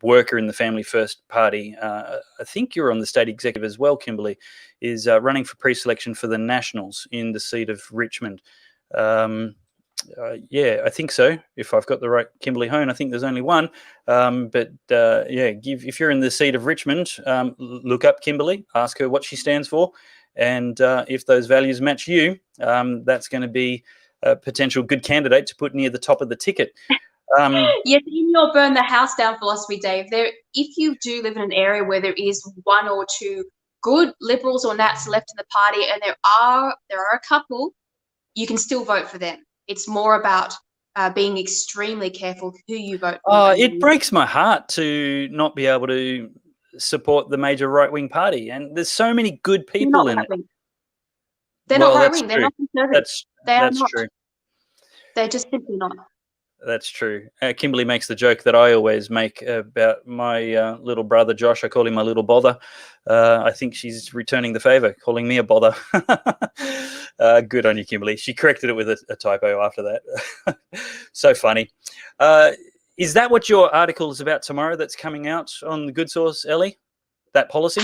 worker in the Family First Party, I think you're on the state executive as well, Kimberly, is running for pre-selection for the Nationals in the seat of Richmond. Yeah, I think so. If I've got the right Kimberly Hone, I think there's only one. If you're in the seat of Richmond, look up Kimberly, ask her what she stands for, and if those values match you, that's going to be a potential good candidate to put near the top of the ticket. Yes, in your burn the house down philosophy, Dave, if you do live in an area where there is one or two good Liberals or Nats left in the party, and there are a couple, you can still vote for them. It's more about being extremely careful who you vote for. It breaks my heart to not be able to support the major right-wing party, and there's so many good people in it. They're not right-wing. They're not conservative. That's true. They're just simply not. That's true. Kimberly makes the joke that I always make about my little brother, Josh. I call him my little bother. I think she's returning the favour, calling me a bother. Good on you, Kimberly. She corrected it with a typo after that. So funny. Is that what your article is about tomorrow that's coming out on the Good Source, Ellie? That policy?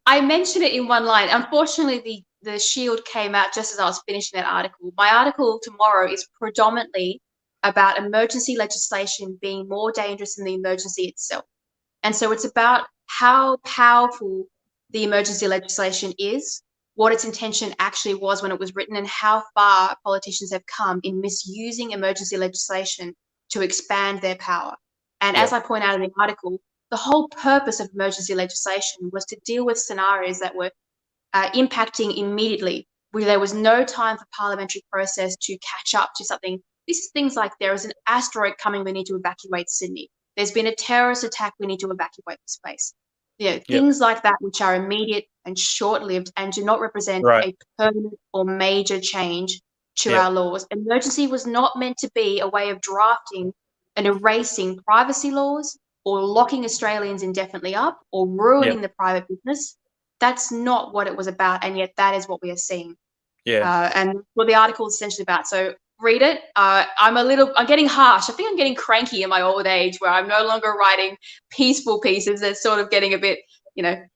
I mentioned it in one line. Unfortunately, the Shield came out just as I was finishing that article. My article tomorrow is predominantly about emergency legislation being more dangerous than the emergency itself. And so it's about how powerful the emergency legislation is, what its intention actually was when it was written, and how far politicians have come in misusing emergency legislation to expand their power. And as I point out in the article, the whole purpose of emergency legislation was to deal with scenarios that were impacting immediately, where there was no time for parliamentary process to catch up to something. This is things like there is an asteroid coming, we need to evacuate Sydney. There's been a terrorist attack, we need to evacuate the space. Things like that, which are immediate and short-lived and do not represent a permanent or major change to our laws. Emergency was not meant to be a way of drafting and erasing privacy laws or locking Australians indefinitely up or ruining the private business. That's not what it was about, and yet that is what we are seeing. And what the article is essentially about. So read it. I'm getting harsh. I think I'm getting cranky in my old age where I'm no longer writing peaceful pieces. They're sort of getting a bit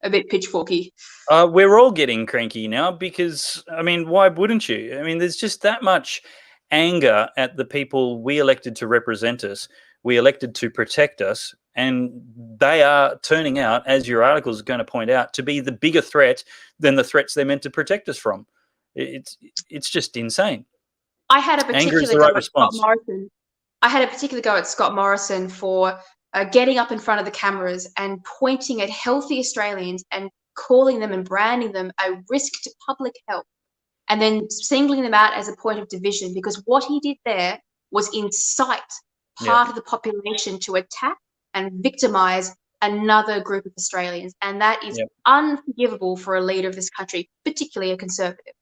pitchforky. We're all getting cranky now because, I mean, why wouldn't you? I mean, there's just that much anger at the people we elected to represent us, we elected to protect us, and they are turning out, as your article is going to point out, to be the bigger threat than the threats they're meant to protect us from. It's just insane. I had a particular go at Scott Morrison. I had a particular go at Scott Morrison for getting up in front of the cameras and pointing at healthy Australians and calling them and branding them a risk to public health, and then singling them out as a point of division, because what he did there was incite part of the population to attack and victimize another group of Australians. And that is unforgivable for a leader of this country, particularly a Conservative.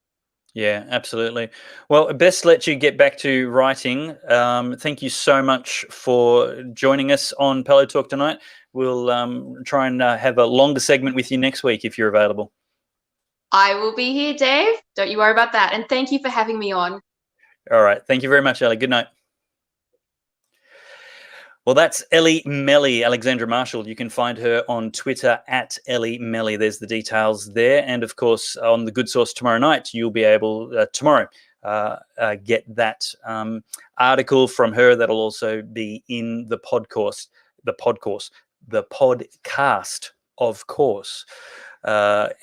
Yeah, absolutely. Well, best let you get back to writing. Thank you so much for joining us on Pellowe Talk tonight. We'll try and have a longer segment with you next week if you're available. I will be here, Dave. Don't you worry about that. And thank you for having me on. All right. Thank you very much, Ellie. Good night. Well, that's Ellie Melly, Alexandra Marshall. You can find her on Twitter at Ellie Melly. There's the details there. And, of course, on the Good Source tomorrow night, you'll be able get that article from her. That'll also be in the podcast, of course. That's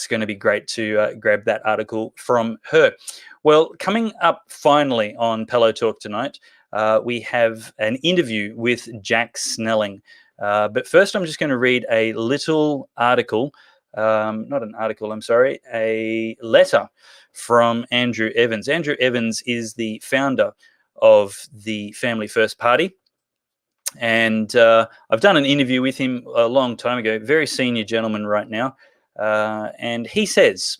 going to be great to grab that article from her. Well, coming up finally on Pellowe Talk tonight, we have an interview with Jack Snelling. But first, I'm just going to read a little article, a letter from Andrew Evans. Andrew Evans is the founder of the Family First Party. And I've done an interview with him a long time ago, very senior gentleman right now. And he says,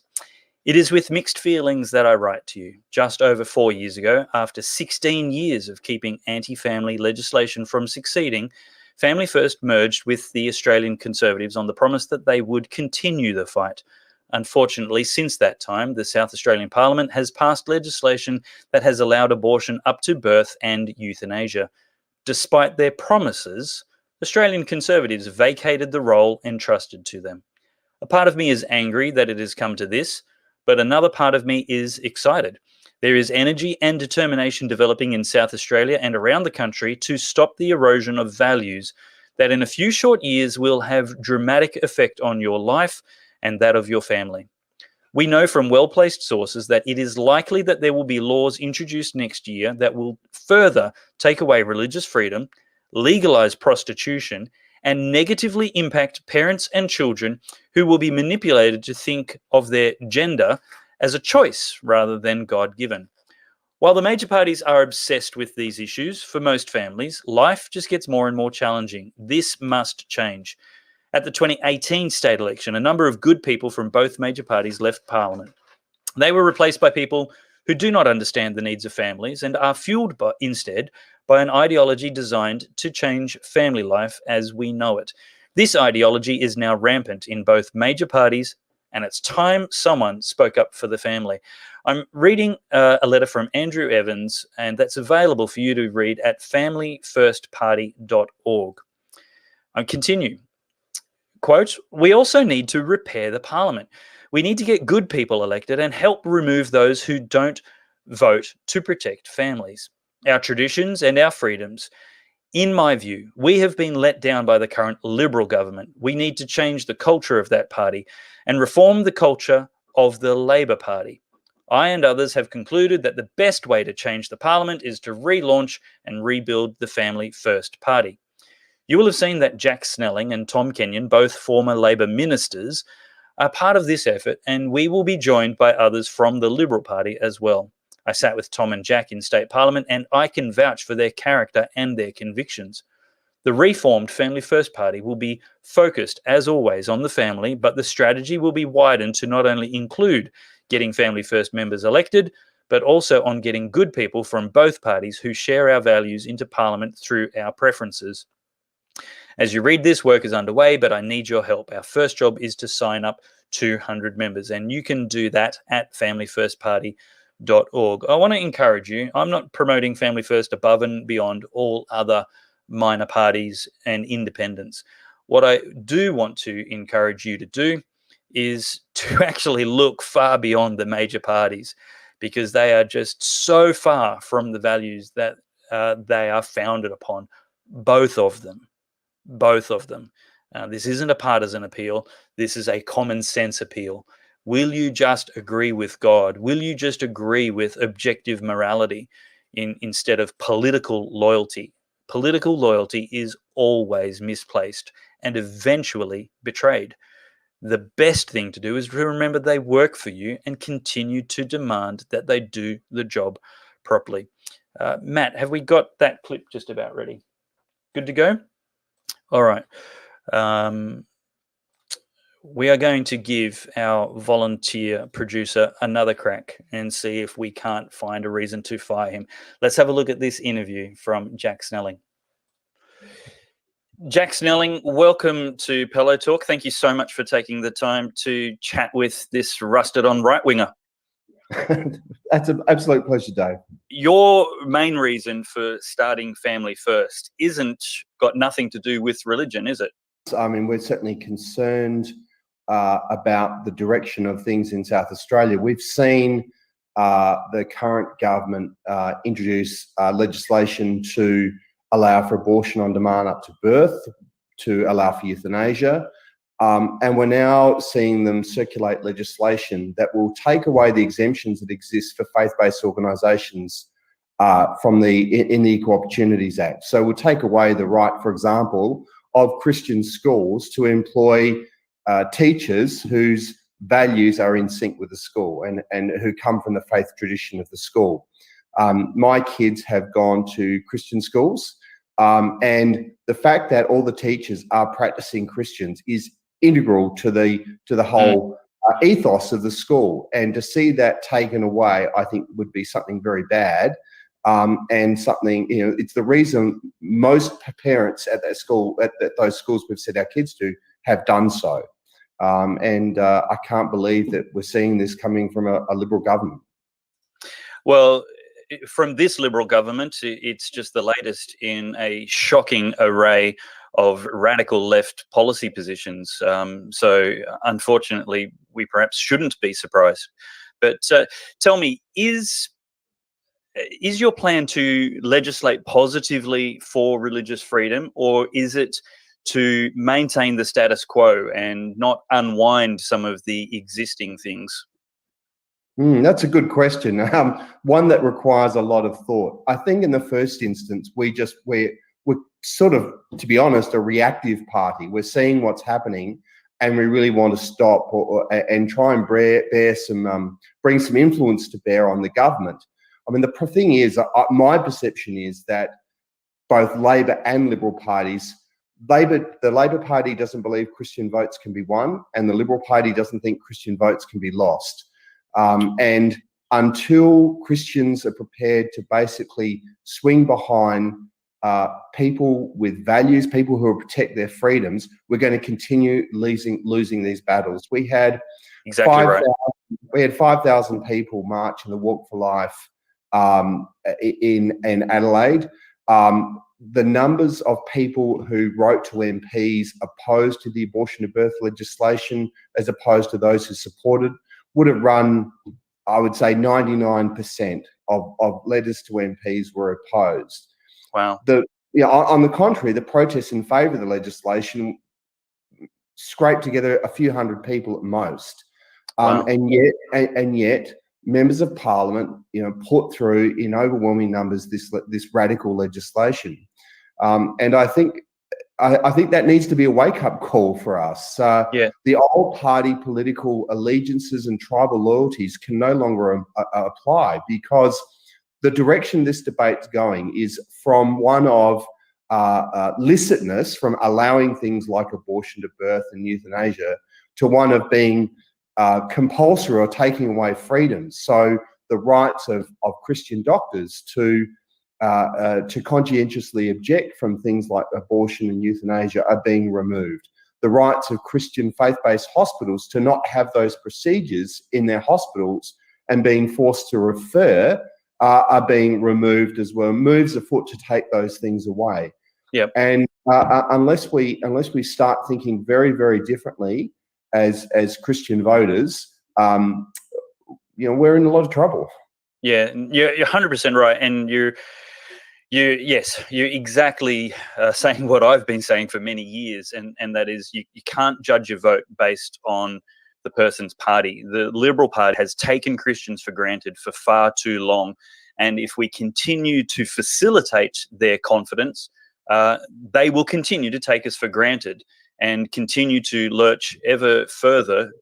"It is with mixed feelings that I write to you. Just over 4 years ago, after 16 years of keeping anti-family legislation from succeeding, Family First merged with the Australian Conservatives on the promise that they would continue the fight. Unfortunately, since that time, the South Australian Parliament has passed legislation that has allowed abortion up to birth and euthanasia. Despite their promises, Australian Conservatives vacated the role entrusted to them. A part of me is angry that it has come to this, but another part of me is excited. There is energy and determination developing in South Australia and around the country to stop the erosion of values that in a few short years will have dramatic effect on your life and that of your family. We know from well-placed sources that it is likely that there will be laws introduced next year that will further take away religious freedom, legalize prostitution, and negatively impact parents and children who will be manipulated to think of their gender as a choice rather than God-given. While the major parties are obsessed with these issues, for most families, life just gets more and more challenging. This must change. At the 2018 state election, a number of good people from both major parties left Parliament. They were replaced by people who do not understand the needs of families and are fueled instead by an ideology designed to change family life as we know it. This ideology is now rampant in both major parties, and it's time someone spoke up for the family. I'm reading a letter from Andrew Evans, and that's available for you to read at familyfirstparty.org. I continue. Quote, "We also need to repair the parliament. We need to get good people elected and help remove those who don't vote to protect families, our traditions and our freedoms. In my view, we have been let down by the current Liberal government. We need to change the culture of that party and reform the culture of the Labor Party. I and others have concluded that the best way to change the parliament is to relaunch and rebuild the Family First Party. You will have seen that Jack Snelling and Tom Kenyon, both former Labor ministers, are part of this effort, and we will be joined by others from the Liberal Party as well. I sat with Tom and Jack in state parliament, and I can vouch for their character and their convictions. The reformed Family First Party will be focused, as always, on the family, but the strategy will be widened to not only include getting Family First members elected, but also on getting good people from both parties who share our values into Parliament through our preferences. As you read this, work is underway, but I need your help. Our first job is to sign up 200 members, and you can do that at familyfirstparty.org. I want to encourage you. I'm not promoting Family First above and beyond all other minor parties and independents. What I do want to encourage you to do is to actually look far beyond the major parties, because they are just so far from the values that they are founded upon, both of them. This isn't a partisan appeal. This is a common sense appeal. Will you just agree with God? Will you just agree with objective morality instead of political loyalty? Political loyalty is always misplaced and eventually betrayed. The best thing to do is to remember they work for you and continue to demand that they do the job properly. Matt, have we got that clip just about ready? Good to go? All right. We are going to give our volunteer producer another crack and see if we can't find a reason to fire him. Let's have a look at this interview from Jack Snelling. Jack Snelling, welcome to Pellowe Talk. Thank you so much for taking the time to chat with this rusted-on right-winger. That's an absolute pleasure, Dave. Your main reason for starting Family First isn't got nothing to do with religion, is it? I mean, we're certainly concerned about the direction of things in South Australia. We've seen the current government introduce legislation to allow for abortion on demand up to birth, to allow for euthanasia. And we're now seeing them circulate legislation that will take away the exemptions that exist for faith-based organisations in the Equal Opportunities Act. So we'll take away the right, for example, of Christian schools to employ teachers whose values are in sync with the school and who come from the faith tradition of the school. My kids have gone to Christian schools, and the fact that all the teachers are practicing Christians is integral to the whole ethos of the school. And to see that taken away, I think would be something very bad. And something, it's the reason most parents at that school, at those schools we've sent our kids to, have done so. And I can't believe that we're seeing this coming from a Liberal government. Well, from this Liberal government, it's just the latest in a shocking array of radical left policy positions. So unfortunately, we perhaps shouldn't be surprised. But tell me, is your plan to legislate positively for religious freedom, or is it to maintain the status quo and not unwind some of the existing things? That's a good question. One that requires a lot of thought. I think in the first instance, we're sort of, to be honest, a reactive party. We're seeing what's happening, and we really want to stop and try and bring some influence to bear on the government. I mean, the thing is, my perception is that both Labor and Liberal parties, the Labor Party doesn't believe Christian votes can be won, and the Liberal Party doesn't think Christian votes can be lost. And until Christians are prepared to basically swing behind people with values, people who will protect their freedoms, we're going to continue losing these battles. We had 5,000 people march in the Walk for Life in Adelaide. The numbers of people who wrote to MPs opposed to the abortion to birth legislation, as opposed to those who supported, would have run, I would say, 99% of letters to MPs were opposed. Wow. On the contrary, the protests in favour of the legislation scraped together a few hundred people at most. Wow. And yet, members of Parliament, put through in overwhelming numbers this radical legislation. And I think that needs to be a wake-up call for us. The old party political allegiances and tribal loyalties can no longer apply, because the direction this debate's going is from one of licitness, from allowing things like abortion to birth and euthanasia, to one of being compulsory or taking away freedoms. So the rights of Christian doctors to conscientiously object from things like abortion and euthanasia are being removed. The rights of Christian faith-based hospitals to not have those procedures in their hospitals and being forced to refer are being removed as well. Moves afoot to take those things away. Yep. And unless we start thinking very, very differently as Christian voters, we're in a lot of trouble. Yeah, you're 100% right, and you're exactly saying what I've been saying for many years, and that is you can't judge a vote based on the person's party. The Liberal Party has taken Christians for granted for far too long, and if we continue to facilitate their confidence, they will continue to take us for granted and continue to lurch ever further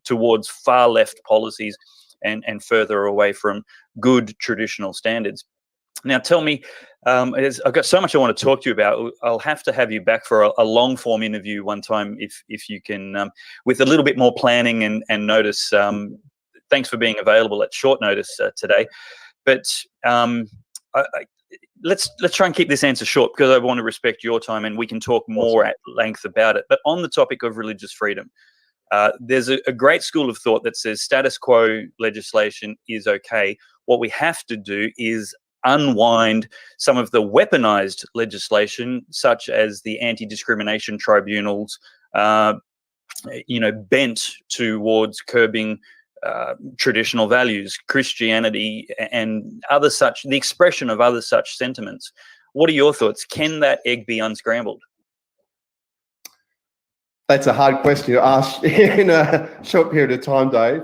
towards far left policies and further away from good traditional standards. Now, tell me, I've got so much I want to talk to you about. I'll have to have you back for a long form interview one time if you can, with a little bit more planning and notice. Thanks for being available at short notice today. But let's try and keep this answer short, because I want to respect your time and we can talk more at length about it. But on the topic of religious freedom, there's a great school of thought that says status quo legislation is okay. What we have to do is unwind some of the weaponized legislation, such as the anti-discrimination tribunals, bent towards curbing traditional values, Christianity, and the expression of other such sentiments. What are your thoughts? Can that egg be unscrambled? That's a hard question to ask in a short period of time, Dave.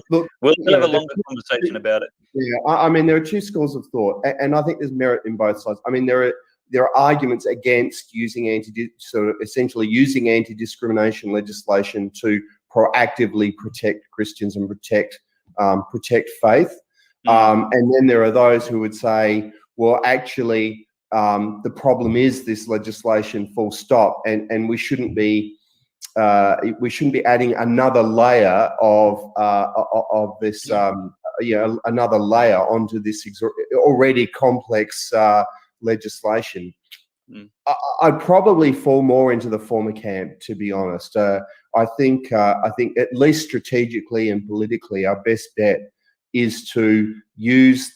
Look, we'll have a longer conversation about it. Yeah, I mean, there are two schools of thought, and I think there's merit in both sides. I mean, there are arguments against using essentially using anti-discrimination legislation to proactively protect Christians and protect faith. And then there are those who would say, well, actually, the problem is this legislation, full stop, and we shouldn't be adding another layer of this another layer onto this already complex legislation. I'd probably fall more into the former camp, to be honest. I think at least strategically and politically, our best bet is to use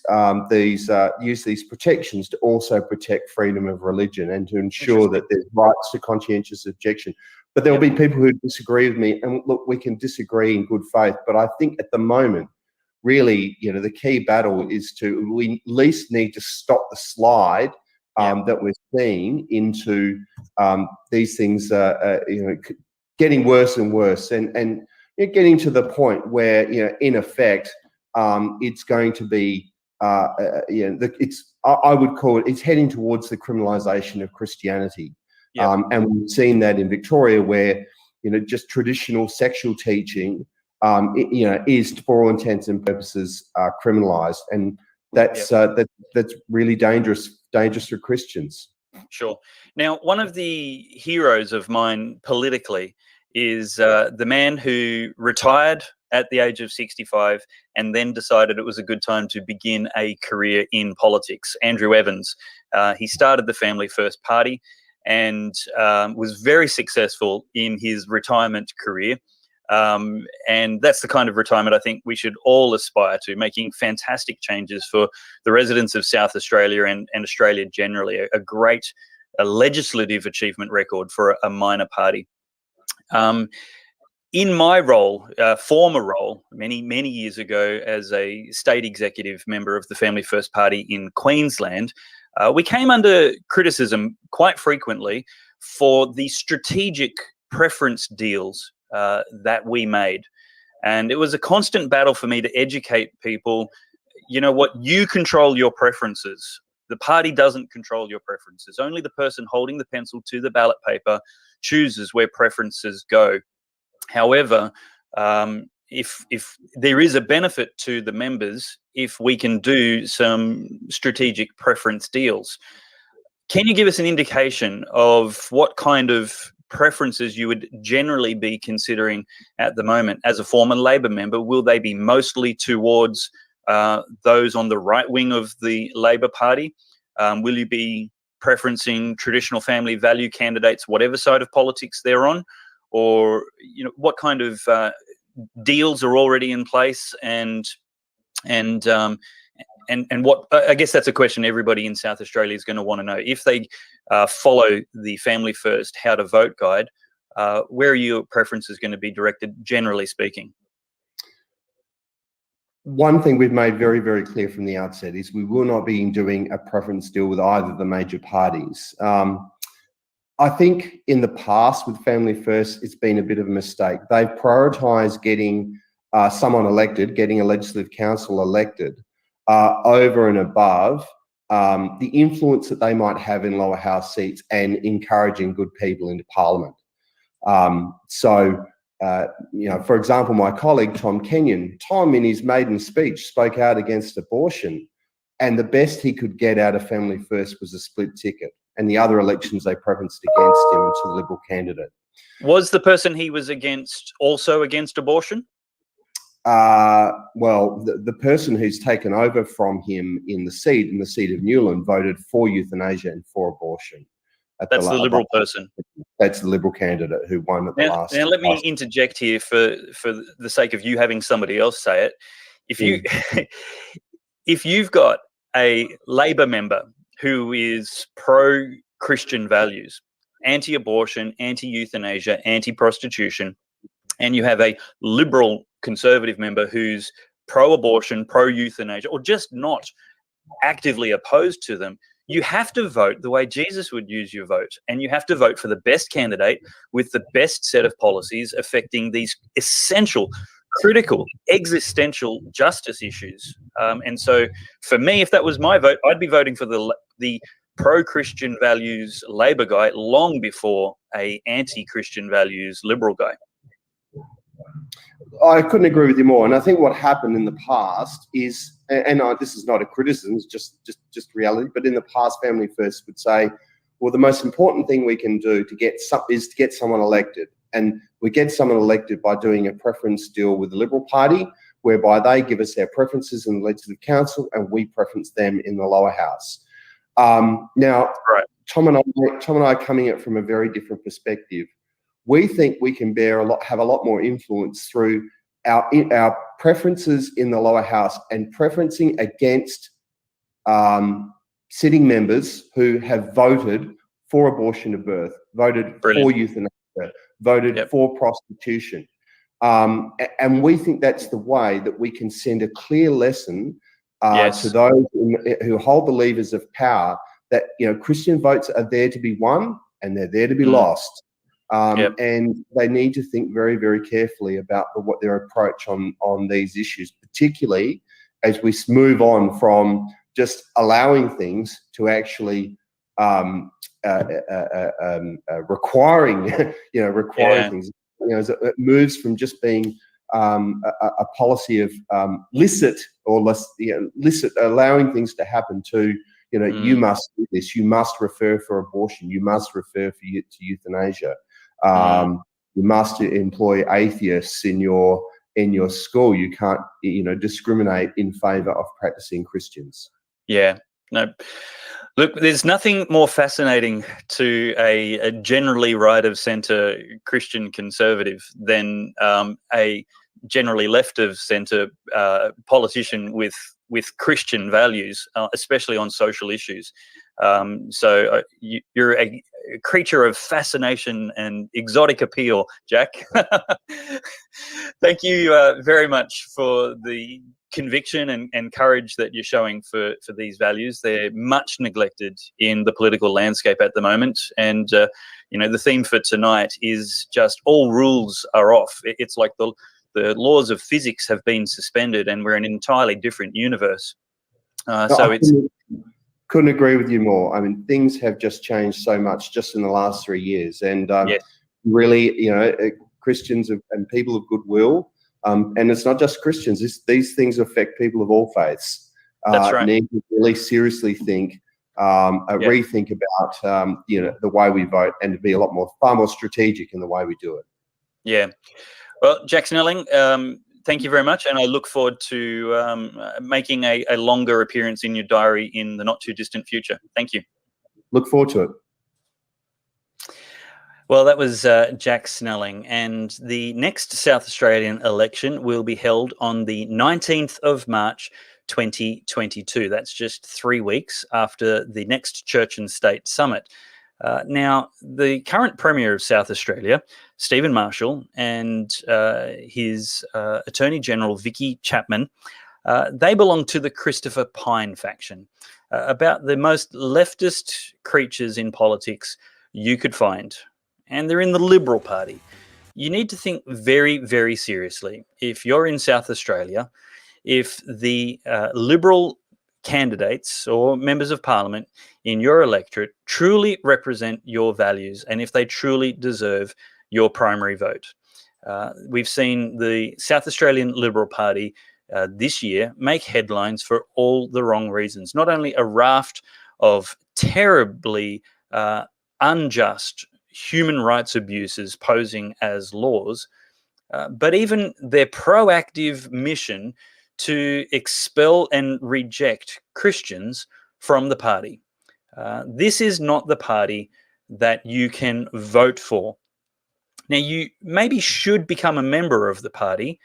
these protections to also protect freedom of religion and to ensure that there's rights to conscientious objection. But there will be people who disagree with me, and look, we can disagree in good faith, but I think at the moment, really, the key battle is we at least need to stop the slide that we're seeing into these things, getting worse and worse, and getting to the point where, in effect, it's going to be, I would call it's heading towards the criminalisation of Christianity. And we've seen that in Victoria, where just traditional sexual teaching, is for all intents and purposes criminalised, and that's really dangerous for Christians. Sure. Now, one of the heroes of mine politically is the man who retired at the age of 65 and then decided it was a good time to begin a career in politics. Andrew Evans. He started the Family First Party and was very successful in his retirement career. And that's the kind of retirement I think we should all aspire to, making fantastic changes for the residents of South Australia and Australia generally. A great legislative achievement record for a minor party. In my role, former role, many years ago as a state executive member of the Family First Party in Queensland, we came under criticism quite frequently for the strategic preference deals that we made. And it was a constant battle for me to educate people, you control your preferences. The party doesn't control your preferences. Only the person holding the pencil to the ballot paper chooses where preferences go. However, if there is a benefit to the members if we can do some strategic preference deals. Can you give us an indication of what kind of preferences you would generally be considering at the moment as a former Labor member? Will they be mostly towards those on the right wing of the Labor Party? Will you be preferencing traditional family value candidates, whatever side of politics they're on? Or what kind of deals are already in place, and what I guess that's a question everybody in South Australia is going to want to know. If they follow the Family First How to Vote guide, where are your preferences going to be directed, generally speaking? One thing we've made very, very clear from the outset is we will not be doing a preference deal with either of the major parties. I think in the past with Family First, it's been a bit of a mistake. They've prioritised getting someone elected, getting a legislative council elected, over and above the influence that they might have in lower house seats and encouraging good people into Parliament. For example, my colleague Tom Kenyon, in his maiden speech spoke out against abortion, and the best he could get out of Family First was a split ticket, and the other elections they preferenced against him to the Liberal candidate. Was the person he was against also against abortion? The person who's taken over from him in the seat of Newland, voted for euthanasia and for abortion. That's the Liberal person. That's the Liberal candidate who won at the last. Now, let me interject here for the sake of you having somebody else say it. If you've got a Labor member who is pro-Christian values, anti-abortion, anti-euthanasia, anti-prostitution, and you have a Liberal Conservative member who's pro-abortion, pro-euthanasia, or just not actively opposed to them, you have to vote the way Jesus would use your vote, and you have to vote for the best candidate with the best set of policies affecting these essential, critical, existential justice issues. And so for me, if that was my vote, I'd be voting for the pro-Christian values Labor guy long before a anti-Christian values Liberal guy. I couldn't agree with you more. And I think what happened in the past is, and this is not a criticism, it's just reality, but in the past, Family First would say, well, the most important thing we can do is to get someone elected. And we get someone elected by doing a preference deal with the Liberal Party, whereby they give us their preferences in the Legislative Council and we preference them in the lower house. Now, right. Tom and I are coming at it from a very different perspective. We think we can have a lot more influence through our preferences in the lower house and preferencing against sitting members who have voted for abortion of birth, voted for euthanasia, voted for prostitution. And we think that's the way that we can send a clear lesson to those who hold the levers of power that, Christian votes are there to be won and they're there to be lost. And they need to think very, very carefully about what their approach on these issues, particularly as we move on from just allowing things to actually requiring things. As it moves from just being a policy of licit or licit allowing things to happen to you must do this, you must refer for abortion, you must refer to euthanasia, you must employ atheists in your school, you can't discriminate in favour of practicing Christians. Yeah, no. Look, there's nothing more fascinating to a generally right-of-centre Christian conservative than a generally left-of-centre politician with Christian values, especially on social issues. So you're a creature of fascination and exotic appeal, Jack. Thank you very much for the conviction and courage that you're showing for these values. They're much neglected in the political landscape at the moment. And, the theme for tonight is just all rules are off. It's like the laws of physics have been suspended and we're in an entirely different universe. Couldn't agree with you more. I mean, things have just changed so much just in the last 3 years. And really, Christians and people of goodwill, and it's not just Christians. These things affect people of all faiths. That's right. Need to really seriously think, rethink about the way we vote, and to be far more strategic in the way we do it. Yeah. Well, Jack Snelling, thank you very much, and I look forward to making a longer appearance in your diary in the not too distant future. Thank you. Look forward to it. Well, that was Jack Snelling, and the next South Australian election will be held on the 19th of March 2022. That's just 3 weeks after the next Church and State Summit. Now, the current Premier of South Australia, Stephen Marshall, and his Attorney General, Vicky Chapman, they belong to the Christopher Pyne faction, about the most leftist creatures in politics you could find. And they're in the Liberal Party. You need to think very, very seriously. If you're in South Australia, if the Liberal candidates or members of Parliament in your electorate truly represent your values and if they truly deserve your primary vote. We've seen the South Australian Liberal Party this year make headlines for all the wrong reasons. Not only a raft of terribly unjust human rights abuses posing as laws, but even their proactive mission to expel and reject Christians from the party. This is not the party that you can vote for. Now, you maybe should become a member of the party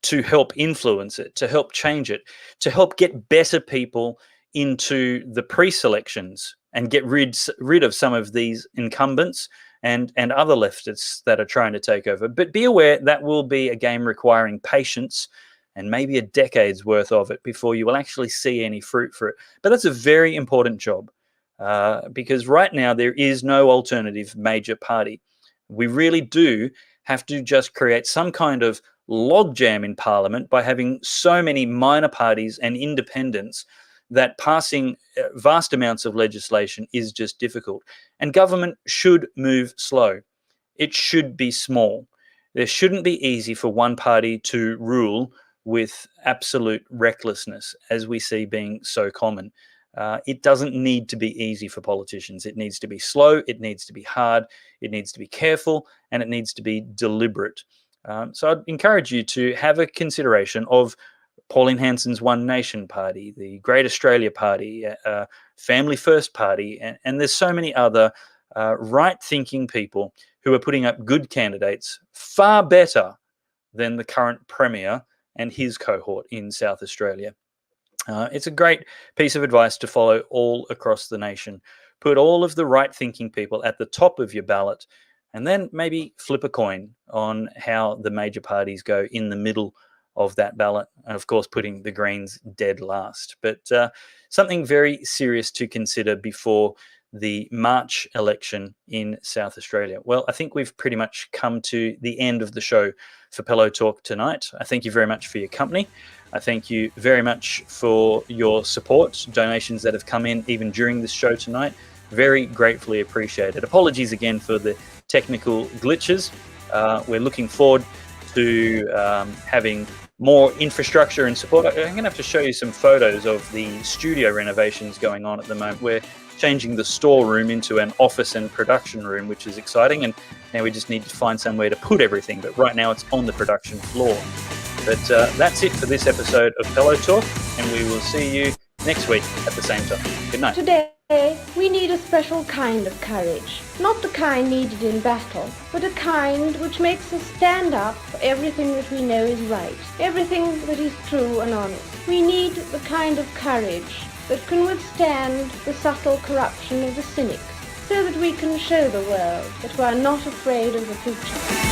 to help influence it, to help change it, to help get better people into the pre-selections and get rid of some of these incumbents and other leftists that are trying to take over. But be aware that will be a game requiring patience and maybe a decade's worth of it before you will actually see any fruit for it. But that's a very important job because right now there is no alternative major party. We really do have to just create some kind of logjam in Parliament by having so many minor parties and independents that passing vast amounts of legislation is just difficult. And government should move slow. It should be small. There shouldn't be easy for one party to rule with absolute recklessness, as we see being so common. It doesn't need to be easy for politicians. It needs to be slow, it needs to be hard, it needs to be careful, and it needs to be deliberate. So I'd encourage you to have a consideration of Pauline Hanson's One Nation Party, the Great Australia Party, Family First Party, and there's so many other right-thinking people who are putting up good candidates, far better than the current Premier and his cohort in South Australia. It's a great piece of advice to follow all across the nation. Put all of the right-thinking people at the top of your ballot, and then maybe flip a coin on how the major parties go in the middle of that ballot, and of course putting the Greens dead last. But something very serious to consider before the March election in South Australia. Well, I think we've pretty much come to the end of the show for Pellowe Talk tonight. I thank you very much for your company. I thank you very much for your support, donations that have come in even during this show tonight. Very gratefully appreciated. Apologies again for the technical glitches. We're looking forward to having more infrastructure and support. I'm going to have to show you some photos of the studio renovations going on at the moment. We're changing the storeroom into an office and production room, which is exciting. And now we just need to find somewhere to put everything. But right now it's on the production floor. But that's it for this episode of Pellowe Talk. And we will see you next week at the same time. Good night. Today, we need a special kind of courage. Not the kind needed in battle, but a kind which makes us stand up for everything that we know is right, everything that is true and honest. We need the kind of courage that can withstand the subtle corruption of the cynics, so that we can show the world that we are not afraid of the future.